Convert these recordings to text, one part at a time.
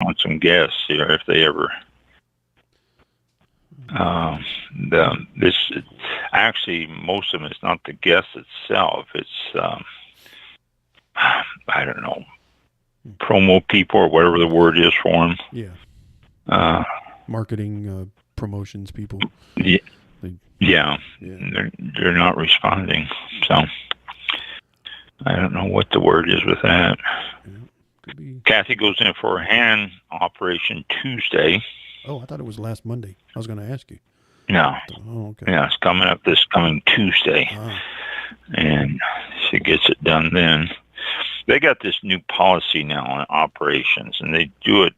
on some guests here if they ever. This actually, most of them, it's not the guest itself. It's I don't know, promo people or whatever the word is for them. Yeah. Marketing, promotions people. Yeah. They're not responding. So I don't know what the word is with that. Yeah, could be. Kathy goes in for a hand operation Tuesday. Oh, I thought it was last Monday. I was going to ask you. No. Oh, okay. Yeah, it's coming up this coming Tuesday. And she gets it done then. They got this new policy now on operations, and they do it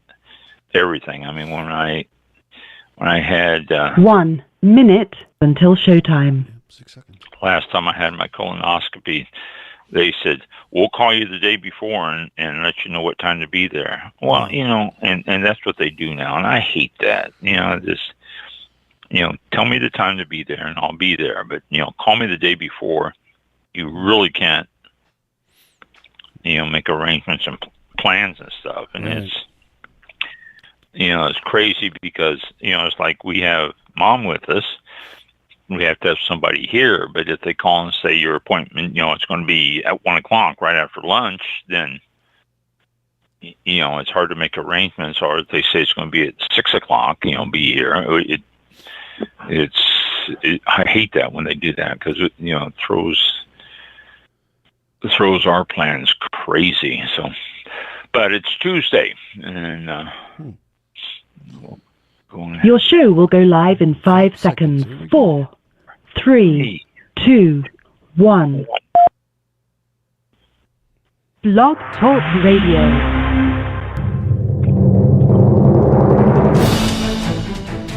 everything. I mean, when I had 1 minute until showtime. 6 seconds. Last time I had my colonoscopy, they said, we'll call you the day before and let you know what time to be there. Well, and that's what they do now, and I hate that. Just, tell me the time to be there, and I'll be there. But, call me the day before. You really can't, make arrangements and plans and stuff. And it's, it's crazy because, it's like we have Mom with us. We have to have somebody here, but if they call and say your appointment, it's going to be at 1:00 right after lunch, then, it's hard to make arrangements. Or if they say it's going to be at 6:00, be here. I hate that when they do that because it throws our plans crazy. So, but it's Tuesday, and your show will go live in 5 seconds. 4, 3, 2, 1. Blog Talk Radio.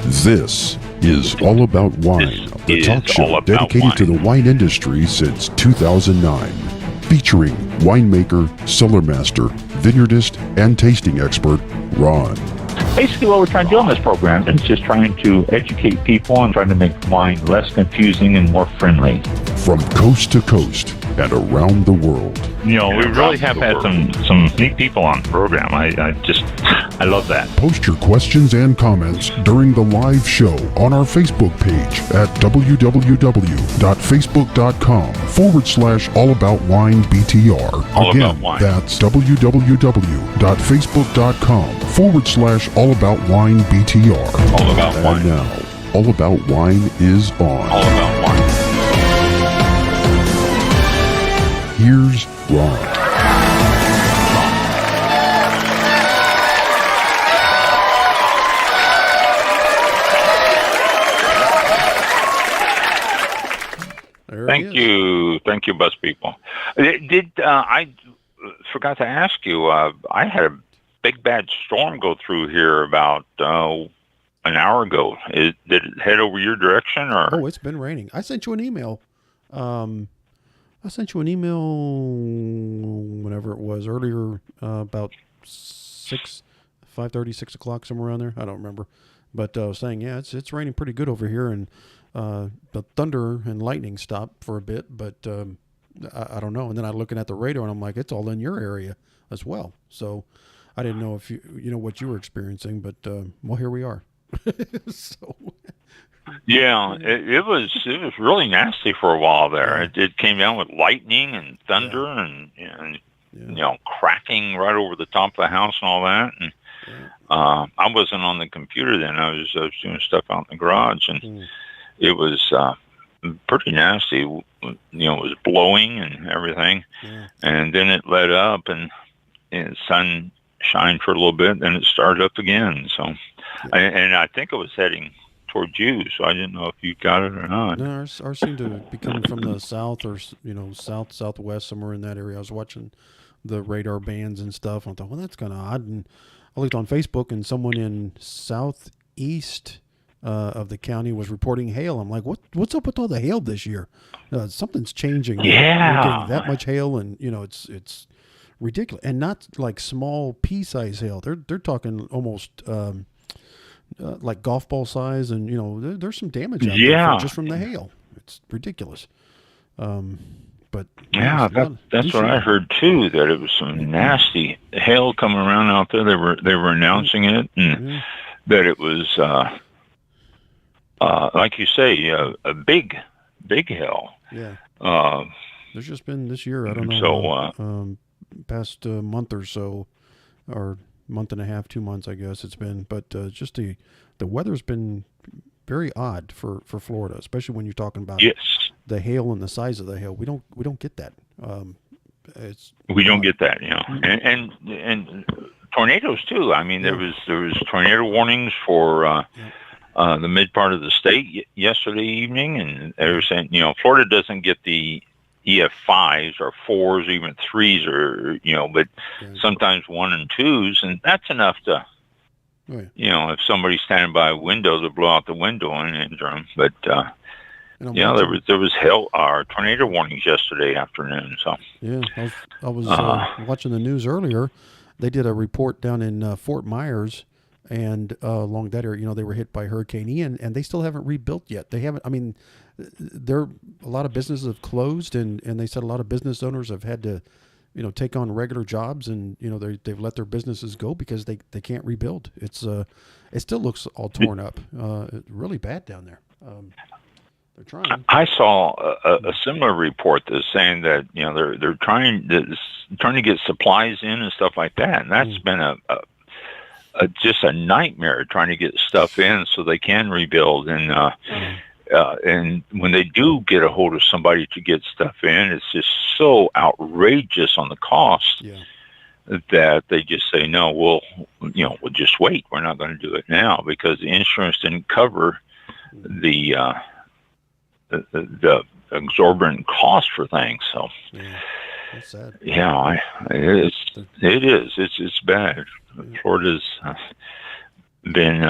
This is All About Wine, the talk show dedicated to the wine industry since 2009. Featuring winemaker, cellar master, vineyardist, and tasting expert, Ron. Basically what we're trying to do on this program is just trying to educate people and trying to make wine less confusing and more friendly. From coast to coast and around the world. We really have had some neat people on the program. I love that. Post your questions and comments during the live show on our Facebook page at www.facebook.com/allaboutwinebtr. Again, that's www.facebook.com/allaboutwinebtr. All About Wine. And now, All About Wine is on. All About Wine. Here's Ron. Thank you, bus people. I forgot to ask you? I had a big bad storm go through here about an hour ago. Did it head over your direction, or? Oh, it's been raining. I sent you an email. Whenever it was earlier, about 5:30, 6 o'clock, somewhere around there. I don't remember, but saying, yeah, it's raining pretty good over here, and the thunder and lightning stopped for a bit, but I don't know. And then I'm looking at the radar, and I'm like, it's all in your area as well. So I didn't know if you know what you were experiencing, but well, here we are. So. Yeah, it was really nasty for a while there. It came down with lightning and thunder and cracking right over the top of the house and all that. And I wasn't on the computer then. I was doing stuff out in the garage, and it was pretty nasty. It was blowing and everything, and then it let up, and the sun shined for a little bit, then it started up again. So, and I think it was heading towards you, so I didn't know if you got it or not. No, ours seemed to be coming from the south or southwest, somewhere in that area. I was watching the radar bands and stuff, and I thought, well, that's kind of odd. And I looked on Facebook, and someone in southeast of the county was reporting hail. I'm like, what's up with all the hail this year? Something's changing. Yeah, we're getting that much hail, and it's ridiculous, and not like small pea-size hail. They're talking almost. Like golf ball size, and there's some damage out there just from the hail. It's ridiculous. but yeah, that's what I heard too. That it was some nasty hail coming around out there. They were announcing it, and that it was like you say, a big hail. Yeah. There's just been this year, I don't know, so past month or so, or month and a half, 2 months, I guess it's been. But just the weather's been very odd for Florida, especially when you're talking about the hail and the size of the hail. We don't get that. We don't get that, you know, and tornadoes too. I mean, there was tornado warnings for the mid part of the state yesterday evening, and they were saying, you know, Florida doesn't get the EF5s or 4s, even 3s, or, you know, but sometimes 1 and 2s, and that's enough to, you know, if somebody's standing by a window, to blow out the window and injure them. But you know, there was tornado warnings yesterday afternoon. So I was watching the news earlier. They did a report down in Fort Myers, and along that area, you know, they were hit by Hurricane Ian, and they still haven't rebuilt yet. They haven't. I mean, a lot of businesses have closed, and they said a lot of business owners have had to, you know, take on regular jobs, and, you know, they've let their businesses go because they can't rebuild. It still looks all torn up, really bad down there. They're trying. I saw a similar report that's saying that, you know, they're trying to get supplies in and stuff like that, and that's been just a nightmare trying to get stuff in so they can rebuild. And when they do get a hold of somebody to get stuff in, it's just so outrageous on the cost that they just say, no, we'll just wait. We're not going to do it now because the insurance didn't cover the exorbitant cost for things. So that's sad. Yeah, it is. It's bad. Florida's been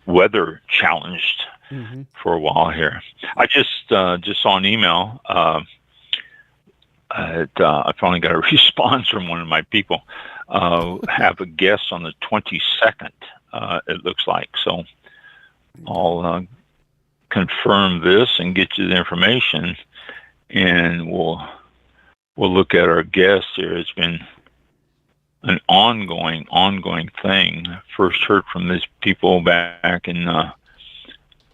weather challenged for a while here. I just saw an email. I finally got a response from one of my people. Have a guest on the 22nd. It looks like so. I'll confirm this and get you the information, and we'll look at our guest here. It's been an ongoing thing. First heard from these people back in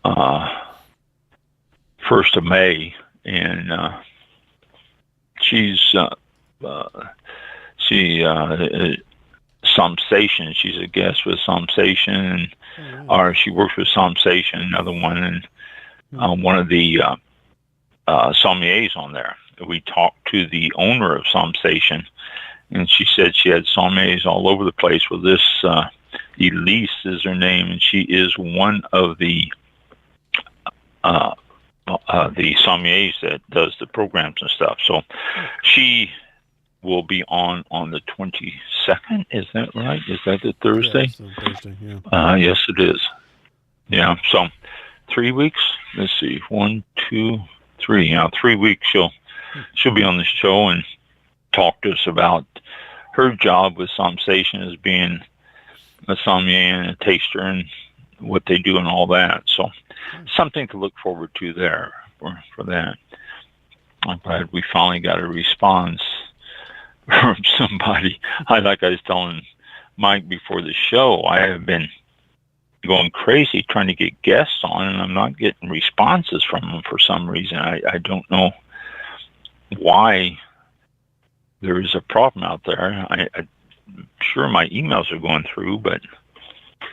1st of May, and she's Somsation. She's a guest with Somsation, or she works with Somsation, another one, and one of the sommeliers on there. We talked to the owner of Somsation, and she said she had sommeliers all over the place. Well, this Elise is her name, and she is one of the sommeliers that does the programs and stuff. So she will be on the 22nd. Is that right? Is that the Thursday? Yeah, Thursday, yeah. Yes, it is. Yeah. So 3 weeks. Let's see. 1, 2, 3. 3 weeks. She'll be on the show and talk to us about her job with Somsation as being a sommelier and a taster and what they do and all that. So something to look forward to there for that. I'm glad we finally got a response from somebody. Like I was telling Mike before the show, I have been going crazy trying to get guests on, and I'm not getting responses from them for some reason. I don't know why there is a problem out there. I'm sure my emails are going through, but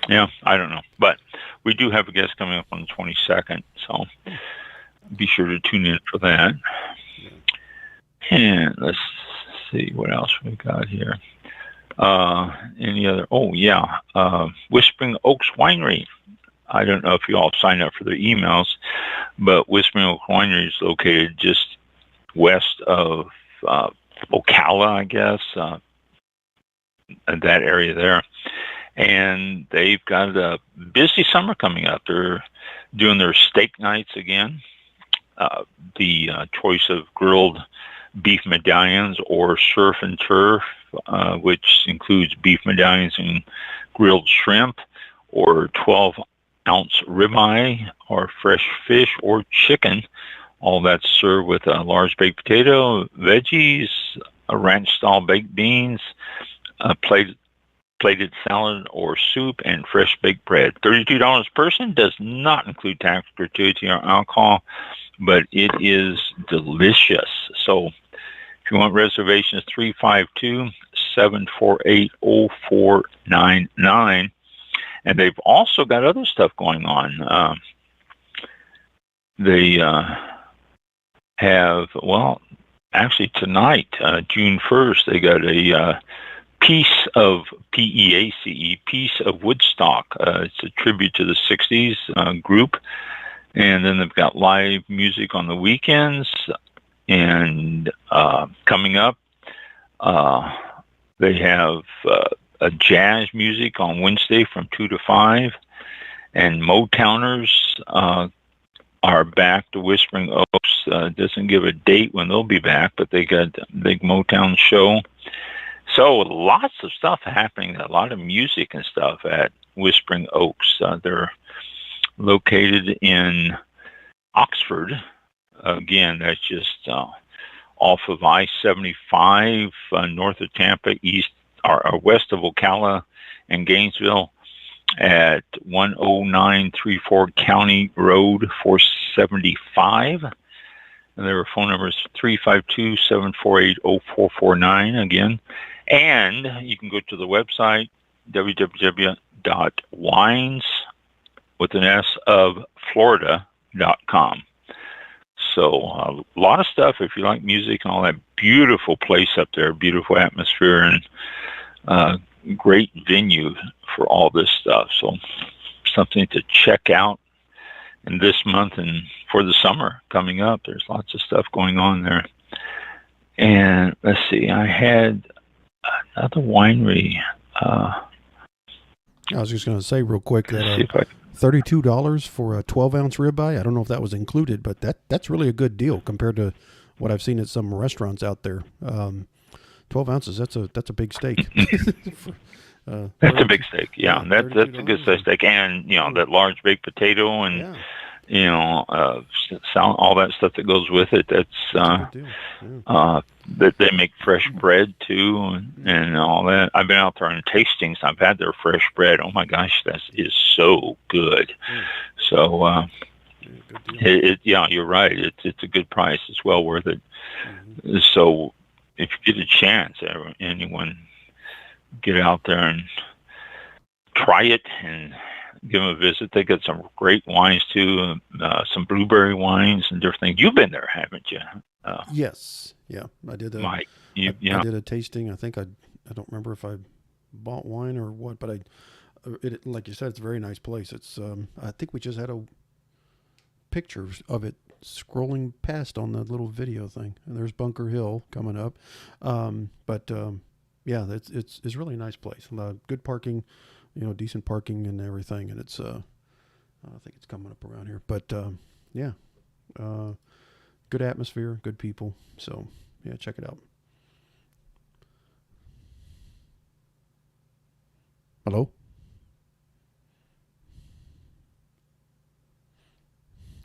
yeah, I don't know. But we do have a guest coming up on the 22nd, so be sure to tune in for that. And let's see what else we got here. Any other? Oh, yeah. Whispering Oaks Winery. I don't know if you all signed up for their emails, but Whispering Oaks Winery is located just west of Ocala, I guess, that area there. And they've got a busy summer coming up. They're doing their steak nights again. The choice of grilled beef medallions or surf and turf, which includes beef medallions and grilled shrimp, or 12-ounce ribeye, or fresh fish or chicken All that's served with a large baked potato, veggies, a ranch-style baked beans, a plated salad or soup, and fresh baked bread. $32 a person, does not include tax, gratuity, or alcohol, but it is delicious. So if you want reservations, 352-748-0499. And they've also got other stuff going on. They have, well, actually tonight, June 1st, they got a Piece of P-E-A-C-E, Piece of Woodstock. It's a tribute to the 60s group. And then they've got live music on the weekends. And coming up, they have a jazz music on Wednesday from 2 to 5. And Motowners are back to Whispering Oaks. Doesn't give a date when they'll be back, but they got a big Motown show. So lots of stuff happening, a lot of music and stuff at Whispering Oaks. They're located in Oxford. Again, that's just off of I-75, north of Tampa, east or west of Ocala and Gainesville at 10934 County Road 475. And their phone number is 352-748-0449 again. And you can go to the website, www.wines.florida.com. So a lot of stuff if you like music and all that. Beautiful place up there, beautiful atmosphere, and great venue for all this stuff. So something to check out in this month and for the summer coming up. There's lots of stuff going on there. And let's see, I had another winery. I was just going to say real quick that $32 for a 12-ounce ribeye. I don't know if that was included, but that's really a good deal compared to what I've seen at some restaurants out there. 12 ounces, that's a big steak. That's a big steak, yeah. That's a good size steak. And, that large baked potato and, all that stuff that goes with it. That's, that they make fresh bread too and all that. I've been out there on tastings. I've had their fresh bread. Oh my gosh, that is so good. So, you're right. It's a good price. It's well worth it. So if you get a chance, anyone get out there and try it and give them a visit. They got some great wines too, some blueberry wines and different things. You've been there, haven't you? Yes. Yeah, I did. Mike, I did a tasting. I think I don't remember if I bought wine or what, but it like you said, it's a very nice place. It's I think we just had a picture of it scrolling past on the little video thing, and there's Bunker Hill coming up. Yeah, it's really a nice place. Good parking, decent parking and everything, and it's I think it's coming up around here. But good atmosphere, good people. So yeah, check it out. Hello?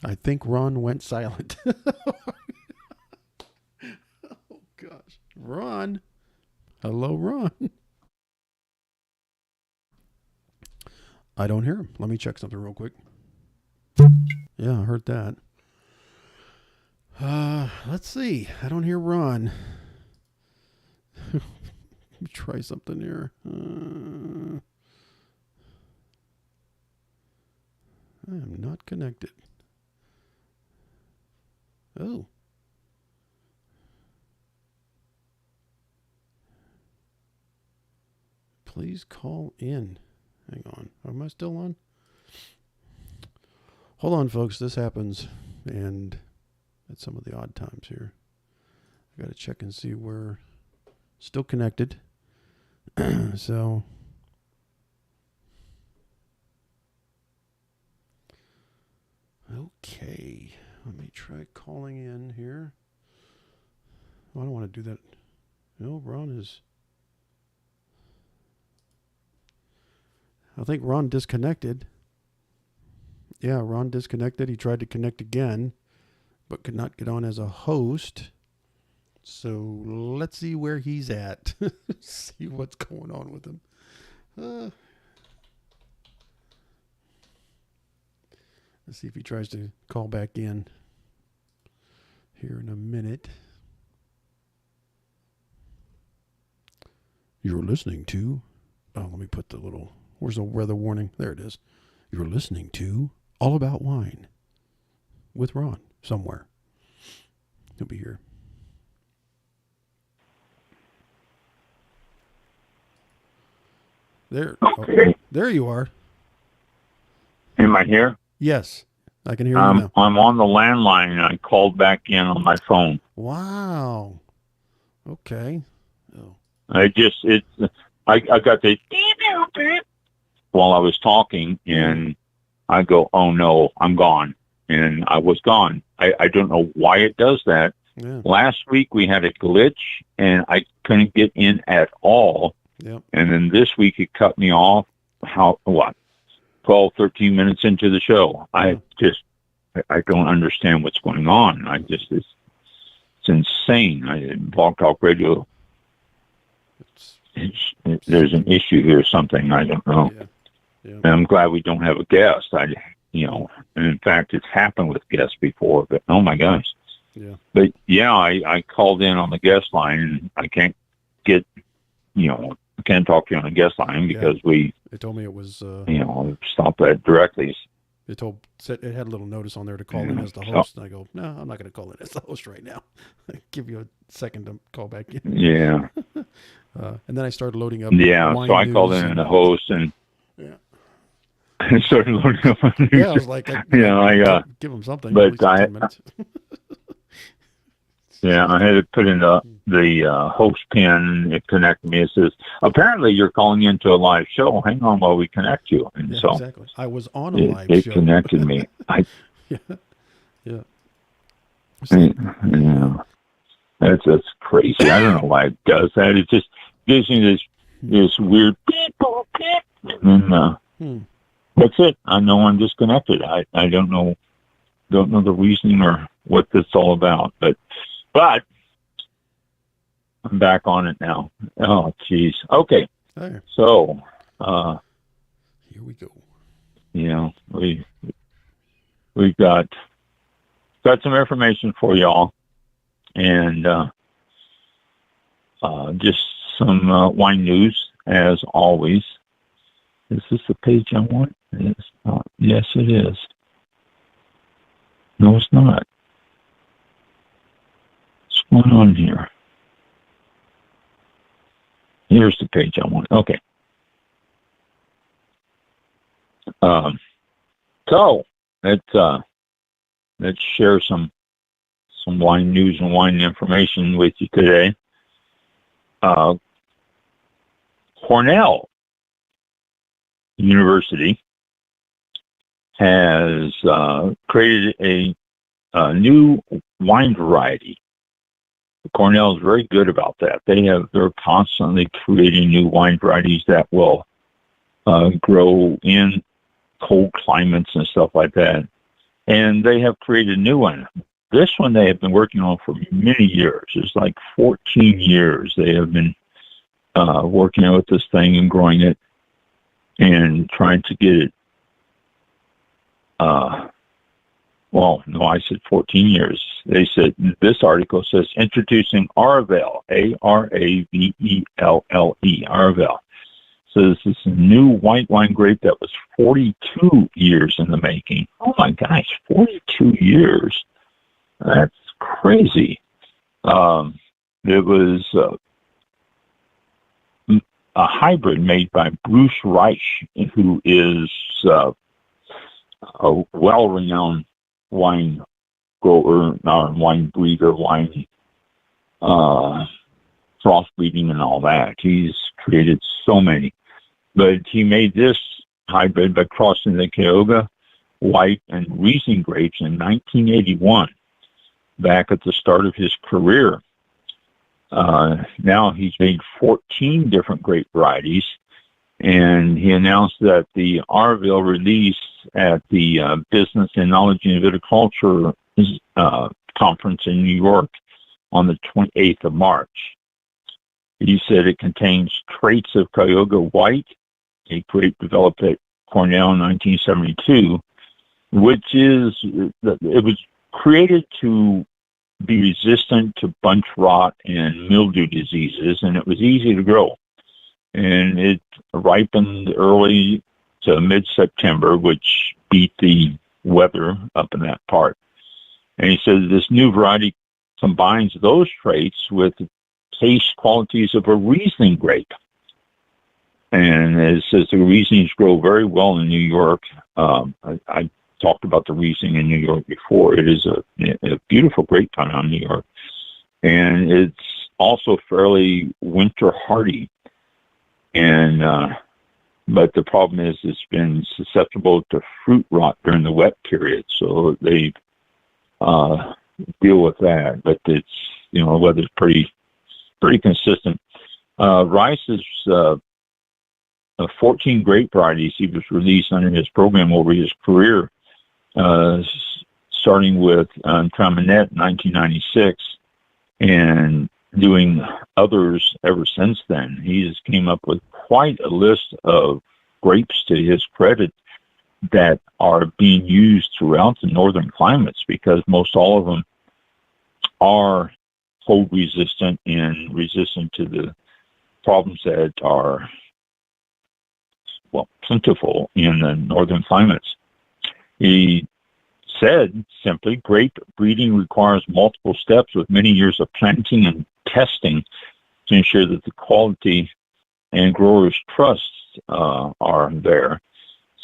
I think Ron went silent. Oh gosh, Ron. Hello, Ron. I don't hear him. Let me check something real quick. Yeah, I heard that. Let's see. I don't hear Ron. Let me try something here. I am not connected. Oh. Please call in. Hang on. Am I still on? Hold on, folks. This happens, and at some of the odd times here. I got to check and see we're still connected. So, okay. Let me try calling in here. Oh, I don't want to do that. No, Ron is... I think Ron disconnected. Yeah, Ron disconnected. He tried to connect again. but could not get on as a host. So let's see where he's at. See what's going on with him. Let's see if he tries to call back in here in a minute. You're listening to... Oh, let me put the little... Where's the weather warning? There it is. You're listening to All About Wine with Ron somewhere. He'll be here. There. Okay. Oh, there you are. Am I here? Yes, I can hear you now. I'm on the landline, and I called back in on my phone. Wow. Okay. Oh. I got the beep while I was talking, and I go, oh no, I'm gone. And I was gone. I don't know why it does that. Yeah. Last week we had a glitch, and I couldn't get in at all. Yep. And then this week it cut me off. 12, 13 minutes into the show. I don't understand what's going on. It's insane. Blog Talk Radio, there's an issue here, something, I don't know. Yeah. Yeah. And I'm glad we don't have a guest. And in fact, it's happened with guests before, but oh my gosh. Yeah. But yeah, I called in on the guest line, and I can't get, I can't talk to you on the guest line because they told me it was, stop that directly. It had a little notice on there to call in as the host, and I go, no, I'm not going to call in as the host right now. Give you a second to call back in. Yeah. And then I started loading up. Yeah, so I called in the host, and I started loading up on news. Yeah, I was like, give them something. But 10 minutes. Yeah, I had to put in the host pin. It connected me. It says, apparently you're calling into a live show. Hang on while we connect you. And so exactly. I was on a live show. It connected me. Yeah. That's crazy. I don't know why it does that. It just gives me this weird beep, beep, and that's it. I know I'm disconnected. I don't know the reason or what that's all about, but I'm back on it now. Oh, geez. Okay. Hey. So, here we go. We've got some information for y'all, and just some wine news as always. Is this the page I want? It's not. Yes, it is. No, it's not. What's going on here? Here's the page I want. Okay. So let's share some wine news and wine information with you today. Cornell University has created a new wine variety. Cornell is very good about that. They're constantly creating new wine varieties that will grow in cold climates and stuff like that. And they have created a new one. This one they have been working on for many years. It's like 14 years they have been working with this thing and growing it and trying to get it. Well, no, I said 14 years. They said, this article says, introducing Aravel, Aravelle, Aravel. So this is a new white wine grape that was 42 years in the making. Oh my gosh, 42 years. That's crazy. It was a hybrid made by Bruce Reich, who is a well-renowned wine grower, wine breeder, wine crossbreeding and all that. He's created so many. But he made this hybrid by crossing the Kioga white and Riesling grapes in 1981, back at the start of his career. Now he's made 14 different grape varieties, and he announced that the Aravel release at the Business and Knowledge in Viticulture conference in New York on the 28th of March. He said it contains traits of Cayuga White, a grape developed at Cornell in 1972, which is, it was created to be resistant to bunch rot and mildew diseases, and it was easy to grow. And it ripened early to mid-September, which beat the weather up in that part. And he said this new variety combines those traits with the taste qualities of a Riesling grape. And it says the Rieslings grow very well in New York. I talked about the Riesling in New York before. It is a beautiful grape out of New York. And it's also fairly winter hardy. And but the problem is it's been susceptible to fruit rot during the wet period. So they deal with that. But it's, the weather's pretty consistent. Rice is 14 grape varieties he was released under his program over his career, starting with Traminette in 1996 and doing others ever since then. He just came up with quite a list of grapes to his credit that are being used throughout the northern climates, because most all of them are cold resistant and resistant to the problems that are, plentiful in the northern climates. He said simply, grape breeding requires multiple steps with many years of planting and testing to ensure that the quality and growers' trusts are there.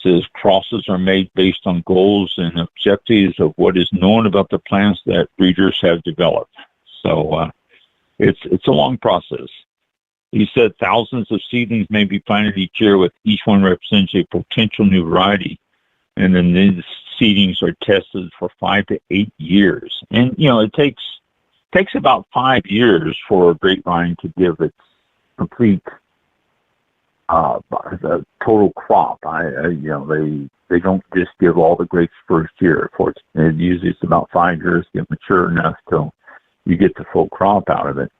Says crosses are made based on goals and objectives of what is known about the plants that breeders have developed. So it's a long process. He said thousands of seedlings may be planted each year, with each one represents a potential new variety. And then these seedlings are tested for 5 to 8 years. And, it takes about 5 years for a grapevine to give its complete the total crop. They don't just give all the grapes first year. It usually it's about 5 years to get mature enough till you get the full crop out of it.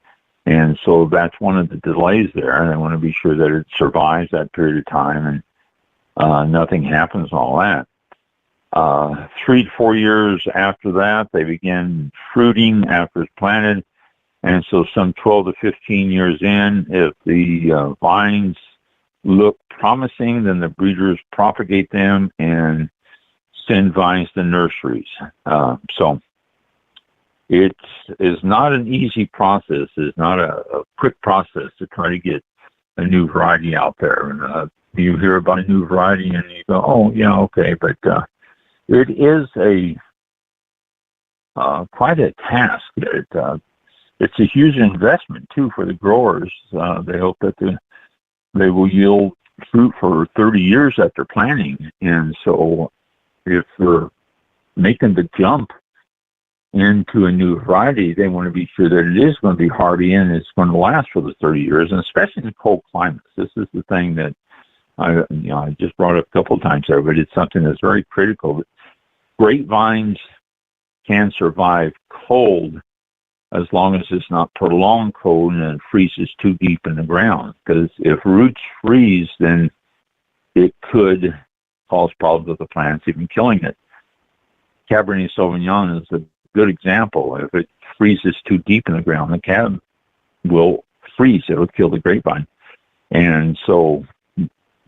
And so that's one of the delays there. And they want to be sure that it survives that period of time and nothing happens and all that. 3 to 4 years after that, they begin fruiting after it's planted. And so some 12 to 15 years in, if the vines look promising, then the breeders propagate them and send vines to nurseries. So it is not an easy process. It's not a quick process to try to get a new variety out there. And you hear about a new variety and you go, oh, yeah, okay. But it is quite a task. It's a huge investment, too, for the growers. They hope that they will yield fruit for 30 years after planting. And so if they're making the jump into a new variety, they want to be sure that it is going to be hardy and it's going to last for the 30 years, and especially in cold climates. This is the thing that I just brought up a couple of times there, but it's something that's very critical. Grapevines can survive cold as long as it's not prolonged cold and it freezes too deep in the ground. Because if roots freeze, then it could cause problems with the plants, even killing it. Cabernet Sauvignon is a good example. If it freezes too deep in the ground, the cab will freeze. It will kill the grapevine. And so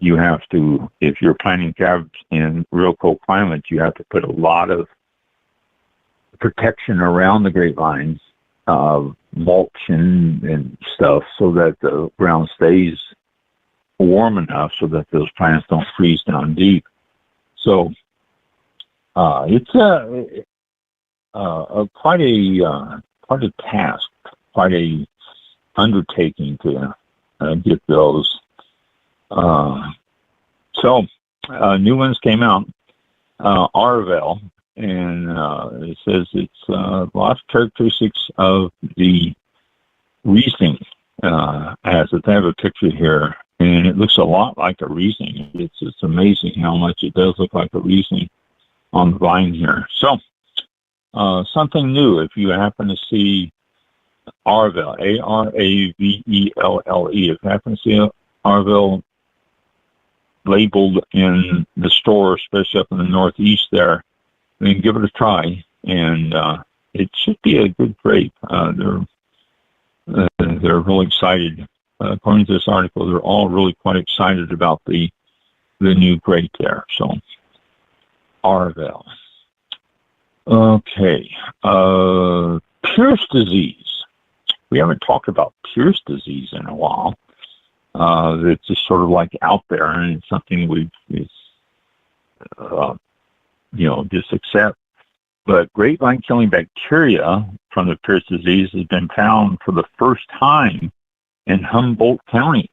you have to, if you're planting cabs in real cold climates, you have to put a lot of protection around the grapevines, mulch and stuff, so that the ground stays warm enough so that those plants don't freeze down deep. So it's quite a task, quite a undertaking to get those. So new ones came out, Arvel, and it says it's lots of characteristics of the Riesling. As they have a picture here, and it looks a lot like a Riesling. It's amazing how much it does look like a Riesling on the vine here. So something new. If you happen to see Arvell, Aravelle, if you happen to see Arvell labeled in the store, especially up in the Northeast there, then give it a try, and it should be a good grape. They're really excited. According to this article, they're all really quite excited about the new grape there. So, Arvell. Okay. Pierce disease. We haven't talked about Pierce disease in a while. It's just sort of like out there, and it's something just accept. But grapevine killing bacteria from the Pierce disease has been found for the first time in Humboldt County.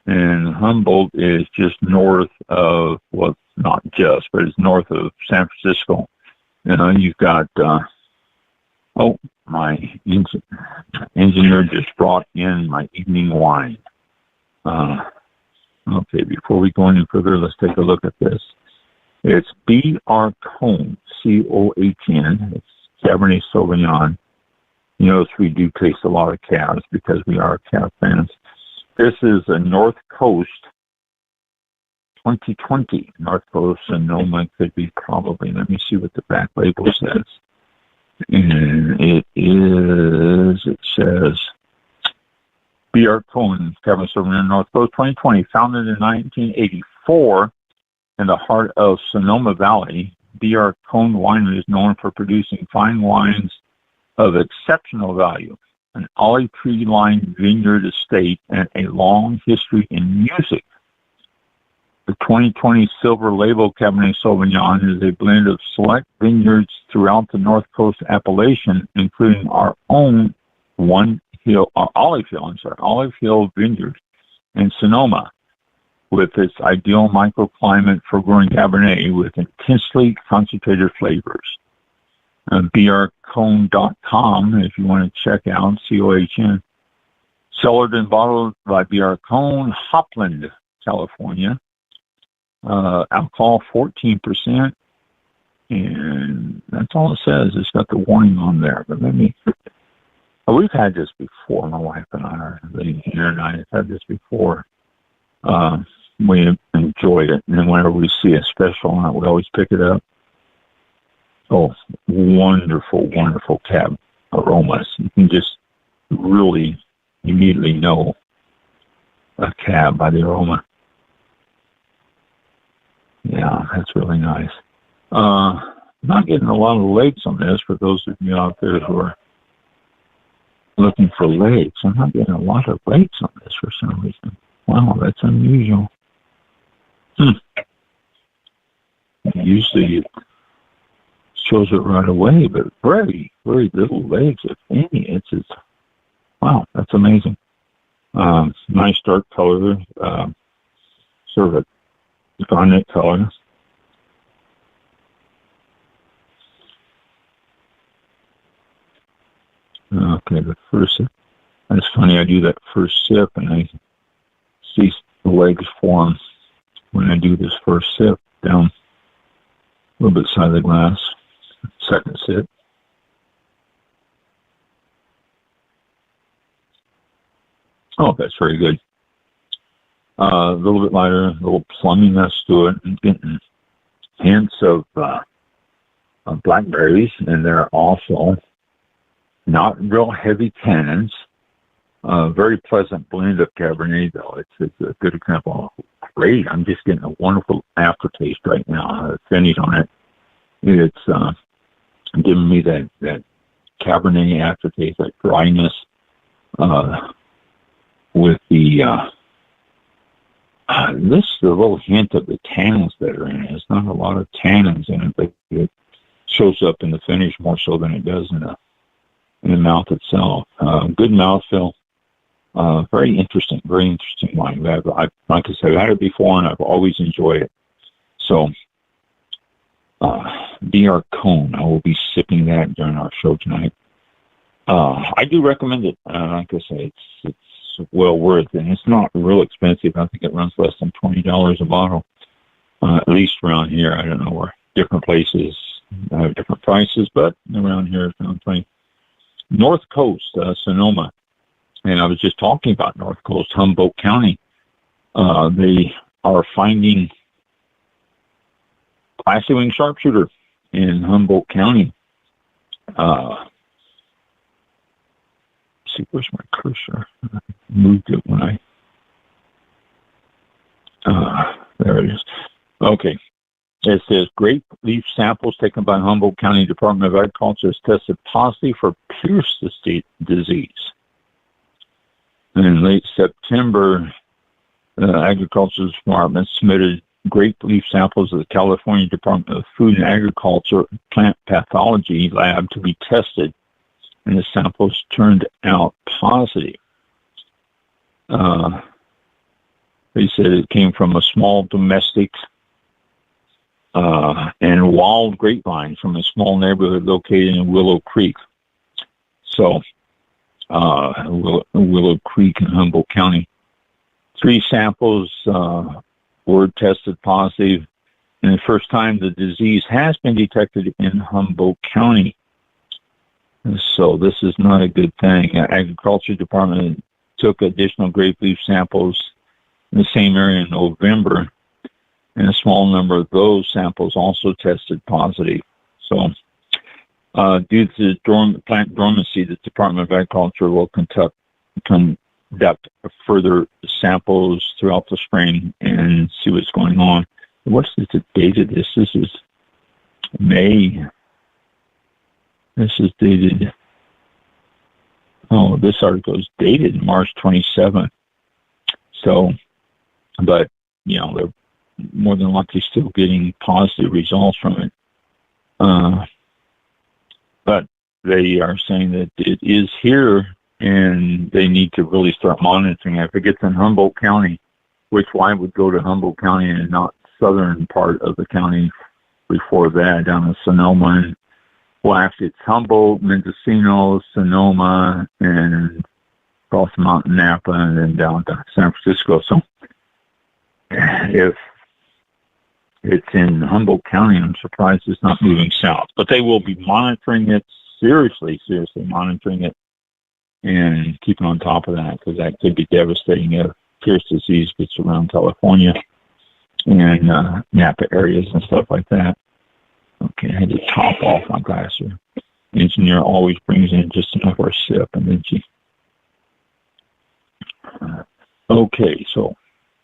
And Humboldt is just north of, well, not just, but it's north of San Francisco. You've got, my engineer just brought in my evening wine. Okay, before we go any further, let's take a look at this. It's B.R. Cohn, C-O-H-N. It's Cabernet Sauvignon. You notice we do taste a lot of calves because we are cab fans. This is a North Coast 2020. North Coast Sonoma could be probably. Let me see what the back label says. And it says B.R. Cohn, Cabernet Sauvignon, North Coast 2020, founded in 1984 in the heart of Sonoma Valley. B.R. Cohn Winery is known for producing fine wines of exceptional value, an olive tree-lined vineyard estate, and a long history in music. The 2020 Silver Label Cabernet Sauvignon is a blend of select vineyards throughout the North Coast appellation, including our own Olive Hill Vineyard in Sonoma, with its ideal microclimate for growing Cabernet with intensely concentrated flavors. brcohn.com if you want to check out, C-O-H-N. Cellared and bottled by B.R. Cohn, Hopland, California. Alcohol 14%, and that's all it says. It's got the warning on there. But we've had this before. My wife and I, the engineer and I, have had this before. We enjoyed it, and then whenever we see a special on it, we always pick it up. Oh, wonderful, wonderful cab aromas. You can just really immediately know a cab by the aroma. Yeah, that's really nice. Not getting a lot of legs on this for those of you out there who are looking for legs. I'm not getting a lot of legs on this for some reason. Wow, that's unusual. Usually it shows it right away, but very, very little legs, if any. It's wow, that's amazing. Nice dark color, sort of a garnet color. Okay, the first sip. It's funny, I do that first sip and I see the legs form when I do this first sip down a little bit side of the glass. Second sip. Oh, that's very good. A little bit lighter, a little plumminess to it, and getting hints of blackberries, and they're also not real heavy tannins. Very pleasant blend of Cabernet, though. It's a good example. Great. I'm just getting a wonderful aftertaste right now. Finish on it. It's giving me that Cabernet aftertaste, that dryness, with the little hint of the tannins that are in it. It's not a lot of tannins in it, but it shows up in the finish more so than it does in the mouth itself. Good mouthfeel. Very interesting wine. Like I said, I've had it before and I've always enjoyed it. So, B.R. Cohn, I will be sipping that during our show tonight. I do recommend it. Like I say, it's well worth it. And it's not real expensive. I think it runs less than $20 a bottle, at least around here. I don't know where different places different prices, but around here it's around 20. North Coast, Sonoma, and I was just talking about North Coast, Humboldt County. They are finding classy wing sharpshooter in Humboldt County. See, where's my cursor? I moved it when there it is. Okay. It says grape leaf samples taken by Humboldt County Department of Agriculture has tested positive for Pierce disease. And in late September, the Agriculture Department submitted grape leaf samples to the California Department of Food and Agriculture Plant Pathology Lab to be tested, and the samples turned out positive. They said it came from a small domestic and wild grapevine from a small neighborhood located in Willow Creek. So, Willow Creek in Humboldt County. 3 samples were tested positive, and the first time the disease has been detected in Humboldt County. So this is not a good thing. Agriculture Department took additional grape leaf samples in the same area in November, and a small number of those samples also tested positive. So due to plant dormancy, the Department of Agriculture will conduct further samples throughout the spring and see what's going on. What's the date of this? This is May. This is dated, this article is dated March 27th. So, but, they're more than likely still getting positive results from it. But they are saying that it is here and they need to really start monitoring it. If it gets in Humboldt County, why would go to Humboldt County and not southern part of the county before that, down in Sonoma? And, well, actually, it's Humboldt, Mendocino, Sonoma, and across the mountain, Napa, and then down to San Francisco. So if it's in Humboldt County, I'm surprised it's not moving south. But they will be monitoring it, seriously monitoring it, and keeping on top of that, because that could be devastating if Pierce disease gets around California and Napa areas and stuff like that. Okay, I had to top off my glass here. The engineer always brings in just enough for a sip, and then okay, so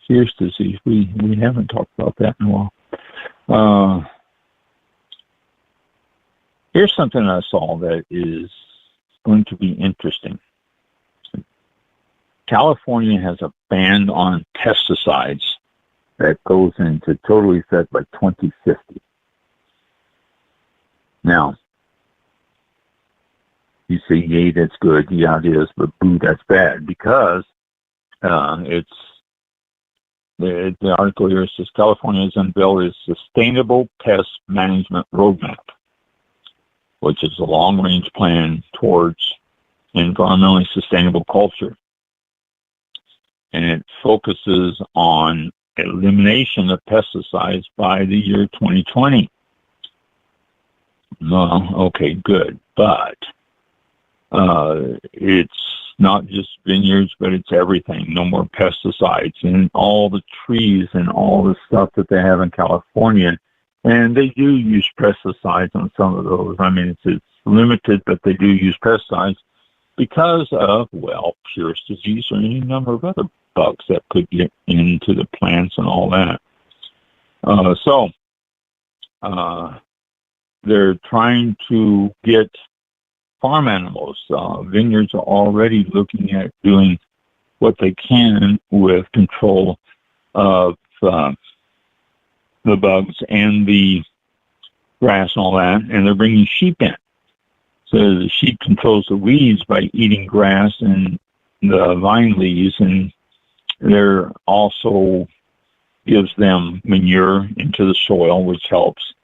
Pierce disease, we haven't talked about that in a while. Here's something I saw that is going to be interesting. California has a ban on pesticides that goes into total effect by 2050. Now, you say, yay, that's good. Yeah, it is, but boo, that's bad, because the article here says California has unveiled a sustainable pest management roadmap, which is a long-range plan towards environmentally sustainable culture. And it focuses on elimination of pesticides by the year 2020. Well, okay, good. But it's not just vineyards, but it's everything. No more pesticides, and all the trees and all the stuff that they have in California. And they do use pesticides on some of those. I mean, it's limited, but they do use pesticides because of, Pierce disease or any number of other bugs that could get into the plants and all that. So they're trying to get farm animals. Vineyards are already looking at doing what they can with control of the bugs and the grass and all that, and they're bringing sheep in. So the sheep controls the weeds by eating grass and the vine leaves, and there also gives them manure into the soil, which helps.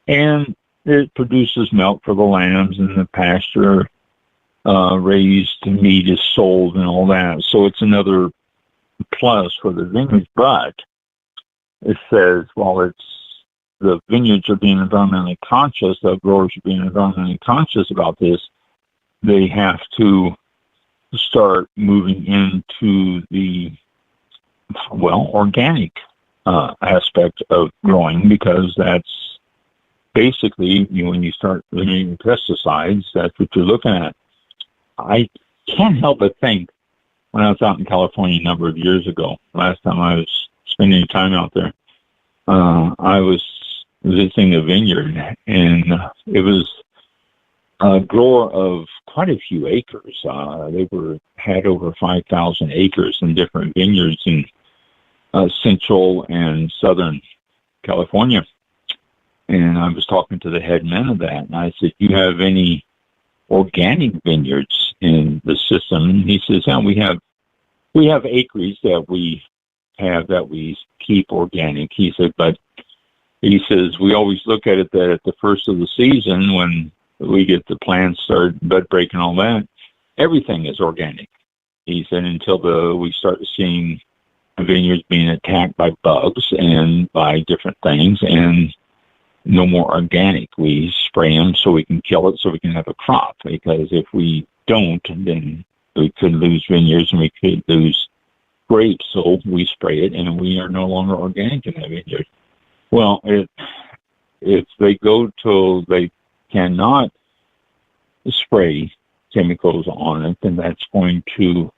And it produces milk for the lambs, and the pasture raised meat is sold and all that. So it's another plus for the vineyards. But it says, while it's the vineyards are being environmentally conscious, the growers are being environmentally conscious about this, they have to start moving into the, organic aspect of growing, because that's basically, when you start limiting pesticides, that's what you're looking at. I can't help but think, when I was out in California a number of years ago, last time I was spending time out there, I was visiting a vineyard, and it was a grower of quite a few acres. They had over 5,000 acres in different vineyards in central and southern California. And I was talking to the head man of that, and I said, "Do you have any organic vineyards in the system?" And he says, "Yeah, we have acreage that we keep organic." He said, "But," he says, "we always look at it that at the first of the season, when we get the plants start bud break and all that, everything is organic." He said, "Until we start seeing vineyards being attacked by bugs and by different things, and no more organic. We spray them so we can kill it, so we can have a crop. Because if we don't, then we could lose vineyards and we could lose grapes. So we spray it, and we are no longer organic in that vineyard." Well, if they go till they cannot spray chemicals on it, then that's going to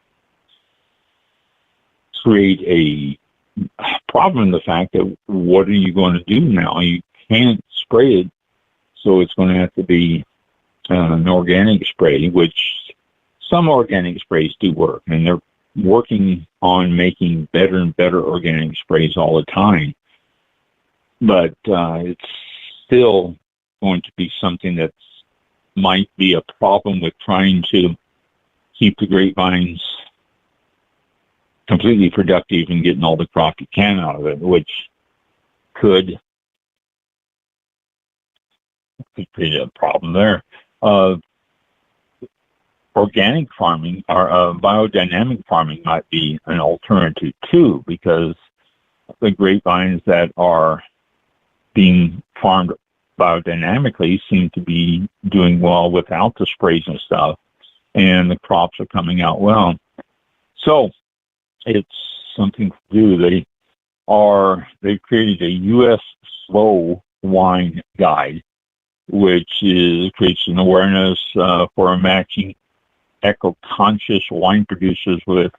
create a problem in the fact that, what are you going to do now? You can't spray it, so it's going to have to be an organic spray, which some organic sprays do work, and they're working on making better and better organic sprays all the time. But it's still going to be something that might be a problem with trying to keep the grapevines completely productive and getting all the crop you can out of it, which could create a problem there. Organic farming or biodynamic farming might be an alternative too, because the grapevines that are being farmed biodynamically seem to be doing well without the sprays and stuff, and the crops are coming out well. So it's something to do. They've created a U.S. slow wine guide, which creates an awareness for matching eco-conscious wine producers with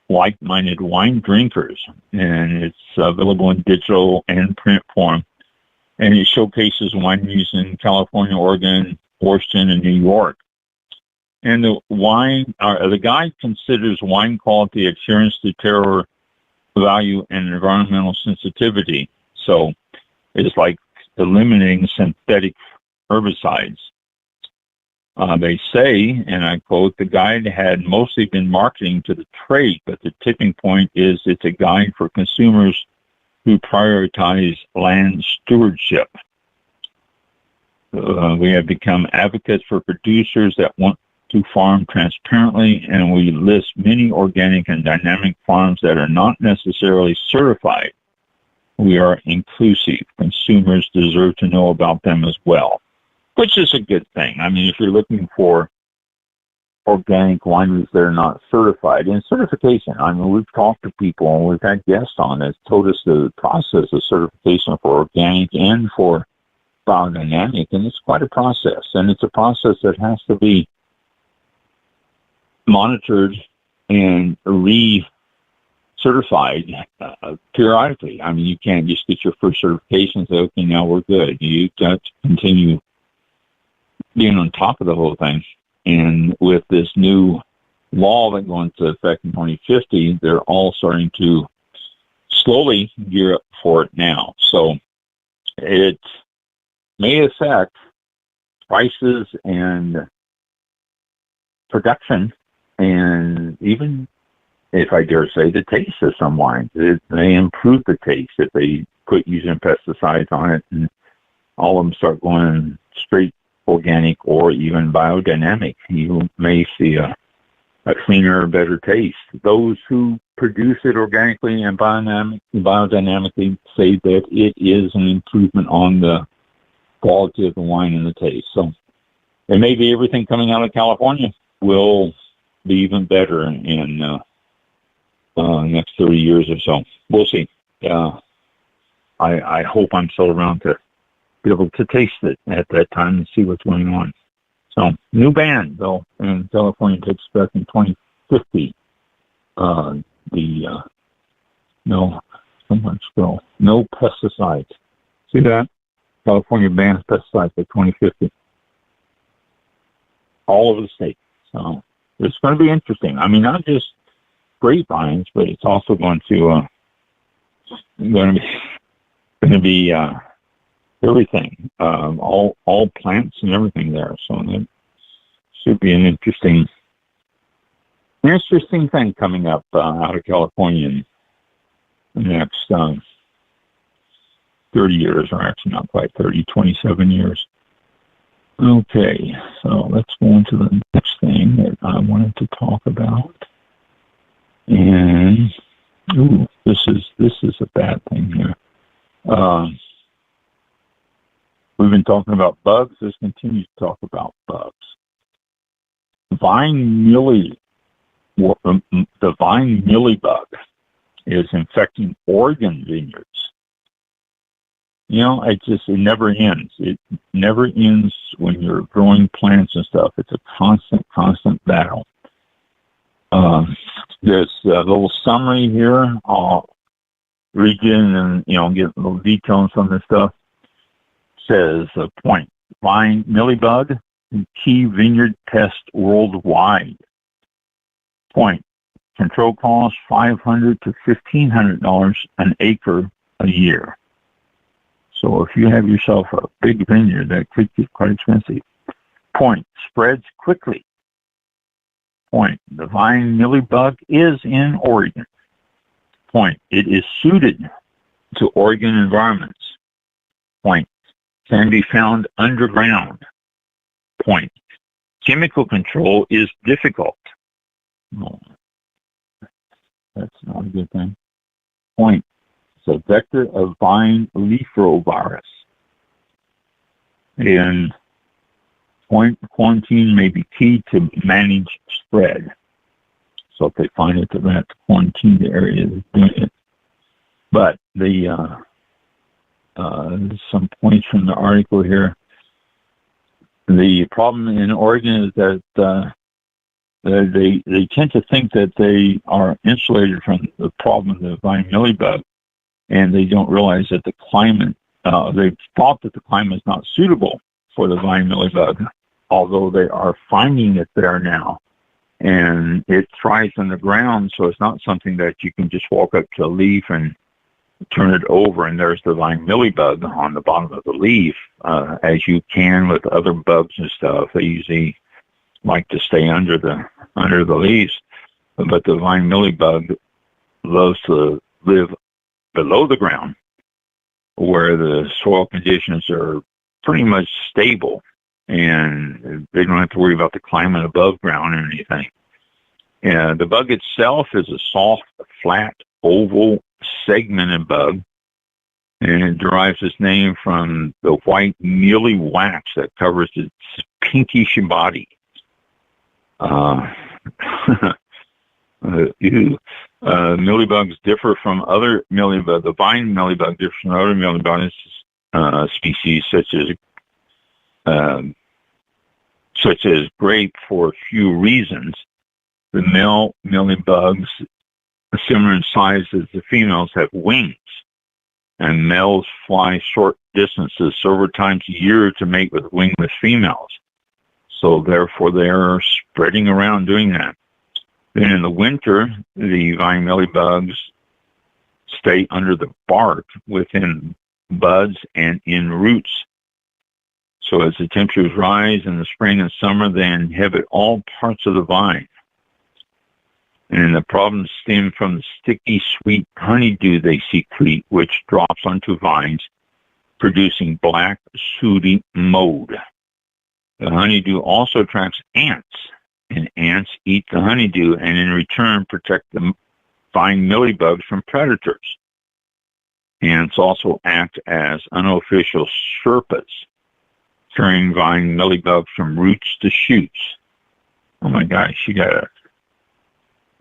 like-minded wine drinkers, and it's available in digital and print form. And it showcases wineries in California, Oregon, Washington, and New York. And the guide considers wine quality, adherence to terroir value, and environmental sensitivity. So it's like eliminating synthetic herbicides. They say, and I quote, "The guide had mostly been marketing to the trade, but the tipping point is it's a guide for consumers who prioritize land stewardship. We have become advocates for producers that want to farm transparently, and we list many organic and dynamic farms that are not necessarily certified. We are inclusive. Consumers deserve to know about them as well," which is a good thing. I mean, if you're looking for organic wineries that are not certified, and certification, I mean, we've talked to people and we've had guests on that told us the process of certification for organic and for biodynamic, and it's quite a process, and it's a process that has to be monitored and re-certified periodically. I mean, you can't just get your first certification and say, "Okay, now we're good." You've got to continue being on top of the whole thing. And with this new law that goes into effect in 2050, they're all starting to slowly gear up for it now. So it may affect prices and production, and even, if I dare say, the taste of some wines. It may improve the taste if they quit using pesticides on it and all of them start going straight organic or even biodynamic. You may see a a cleaner, better taste. Those who produce it organically and biodynamically say that it is an improvement on the quality of the wine and the taste. So, and maybe everything coming out of California will be even better in next 30 years or so. We'll see. I hope I'm still around to be able to taste it at that time and see what's going on. So, new ban, though, in California takes effect in 2050. No pesticides. See that? California bans pesticides by 2050. All over the state. So, it's going to be interesting. I mean, not just grapevines, but it's also going to be everything, all plants and everything there. So that should be an interesting thing coming up out of California in the next 30 years, or actually not quite 30, 27 years. Okay, so let's go into the next thing that I wanted to talk about. And this is a bad thing here. We've been talking about bugs. Let's continue to talk about bugs. The vine mealybug is infecting Oregon vineyards. You know, it never ends. It never ends when you're growing plants and stuff. It's a constant battle. There's a little summary here. I'll read it and, get little details on this stuff. Says, point, vine mealybug, key vineyard pest worldwide. Point, control cost $500 to $1,500 an acre a year. So if you have yourself a big vineyard, that could get quite expensive. Point, spreads quickly. Point, the vine mealybug is in Oregon. Point, it is suited to Oregon environments. Point, can be found underground. Point, chemical control is difficult. No, that's not a good thing. Point, it's a vector of vine leaf roll virus. And point, quarantine may be key to manage spread. So if they find it, they're going to have to quarantine the area that's doing it. But some points from the article here. The problem in Oregon is that they tend to think that they are insulated from the problem of the vine mealybug, and they don't realize that the climate, they thought that the climate is not suitable for the vine mealybug, although they are finding it there now. And it thrives on the ground, so it's not something that you can just walk up to a leaf and turn it over and there's the vine mealybug on the bottom of the leaf, as you can with other bugs and stuff. They usually like to stay under the leaves, but the vine mealybug loves to live below the ground where the soil conditions are pretty much stable and they don't have to worry about the climate above ground or anything. And the bug itself is a soft, flat, oval, segmented bug, and it derives its name from the white mealy wax that covers its pinkish body. Mealybugs differ from other mealybugs. The vine mealybug differs from other mealybug species, such as grape, for a few reasons. The male mealybugs, similar in size as the females, have wings, and males fly short distances several times a year to mate with wingless females. So therefore, they are spreading around doing that. Then in the winter, the vine mealybugs stay under the bark, within buds, and in roots. So as the temperatures rise in the spring and summer, they inhabit all parts of the vine. And the problems stem from the sticky, sweet honeydew they secrete, which drops onto vines, producing black, sooty mold. The honeydew also attracts ants, and ants eat the honeydew and in return protect the vine mealybugs from predators. Ants also act as unofficial Sherpas, carrying vine mealybugs from roots to shoots. Oh my gosh, you got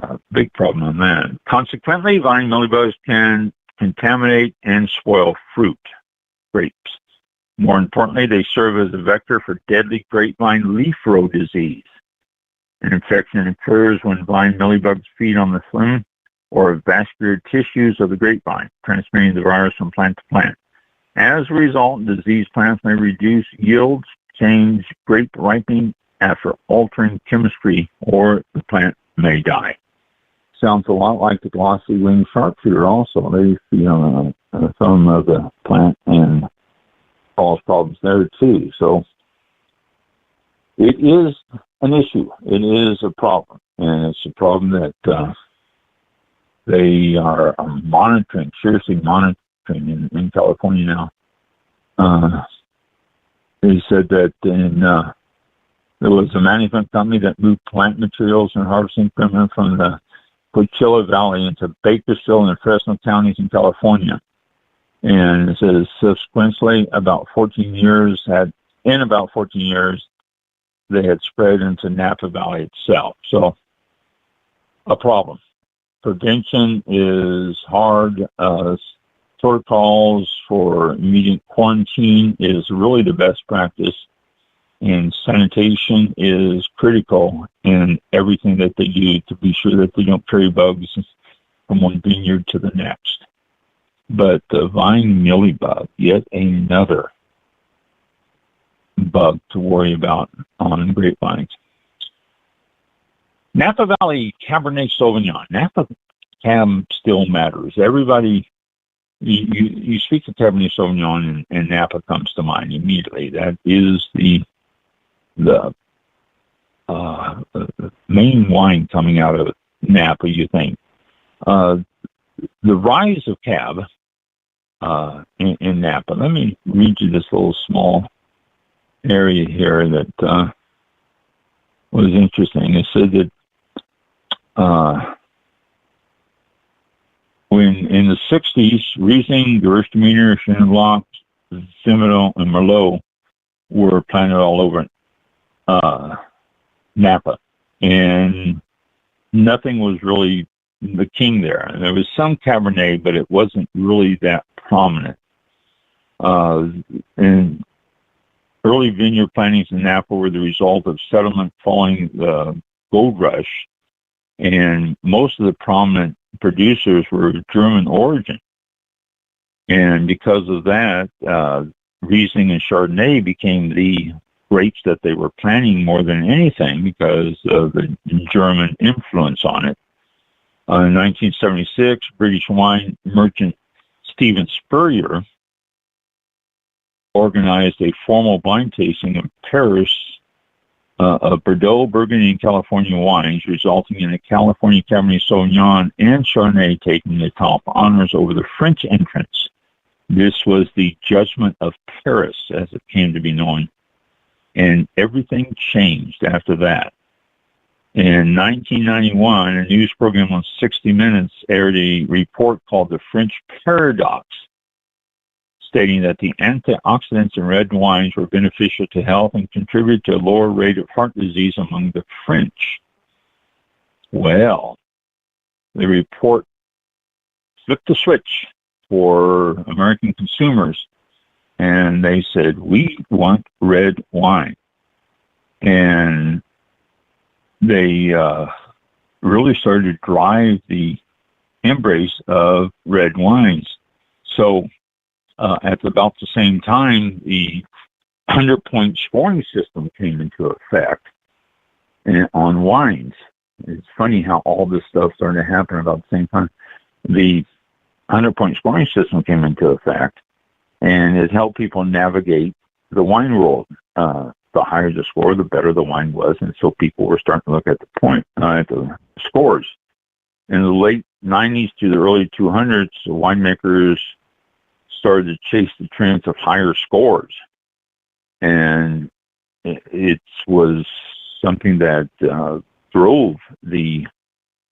a big problem on that. Consequently, vine mealybugs can contaminate and spoil fruit, grapes. More importantly, they serve as a vector for deadly grapevine leaf row disease. An infection occurs when vine mealybugs feed on the flume or vascular tissues of the grapevine, transmitting the virus from plant to plant. As a result, diseased plants may reduce yields, change grape ripening after altering chemistry, or the plant may die. Sounds a lot like the glossy winged sharpshooter also. They feed on the thumb of the plant and cause problems there too. So it is an issue. It is a problem. And it's a problem that they are monitoring, seriously monitoring in California now. They said that there was a management company that moved plant materials and harvesting equipment from the Coachella Valley into Bakersfield and Fresno counties in California. And it says subsequently, in about 14 years, they had spread into Napa Valley itself. So, a problem. Prevention is hard. Protocols for immediate quarantine is really the best practice. And sanitation is critical in everything that they do to be sure that they don't carry bugs from one vineyard to the next. But the vine mealybug, yet another bug to worry about on grapevines. Napa Valley Cabernet Sauvignon. Napa Cab still matters. Everybody, you speak of Cabernet Sauvignon and Napa comes to mind immediately. That is the main wine coming out of Napa, you think. The rise of Cab in Napa. Let me read you this little small area here that was interesting. It said that when in the 60s, Riesling, Gewürztraminer, Chenin Blanc, Zinfandel, and Merlot were planted all over Napa, and nothing was really the king there. And there was some Cabernet, but it wasn't really that prominent. And early vineyard plantings in Napa were the result of settlement following the gold rush, and most of the prominent producers were German origin. And because of that, Riesling and Chardonnay became the grapes that they were planting more than anything because of the German influence on it. In 1976, British wine merchant Stephen Spurrier organized a formal wine tasting in Paris of Bordeaux, Burgundy, and California wines, resulting in a California Cabernet Sauvignon and Chardonnay taking the top honors over the French entrants. This was the Judgment of Paris, as it came to be known. And everything changed after that. In 1991, a news program on 60 Minutes aired a report called The French Paradox, stating that the antioxidants in red wines were beneficial to health and contributed to a lower rate of heart disease among the French. Well, the report flipped the switch for American consumers, and they said, we want red wine. And they really started to drive the embrace of red wines. So at about the same time, the 100-point scoring system came into effect on wines. It's funny how all this stuff started to happen about the same time. The 100-point scoring system came into effect, and it helped people navigate the wine world. The higher the score, the better the wine was, and so people were starting to look at the scores. In the late 90s to the early 200s, winemakers started to chase the trends of higher scores, and it was something that drove the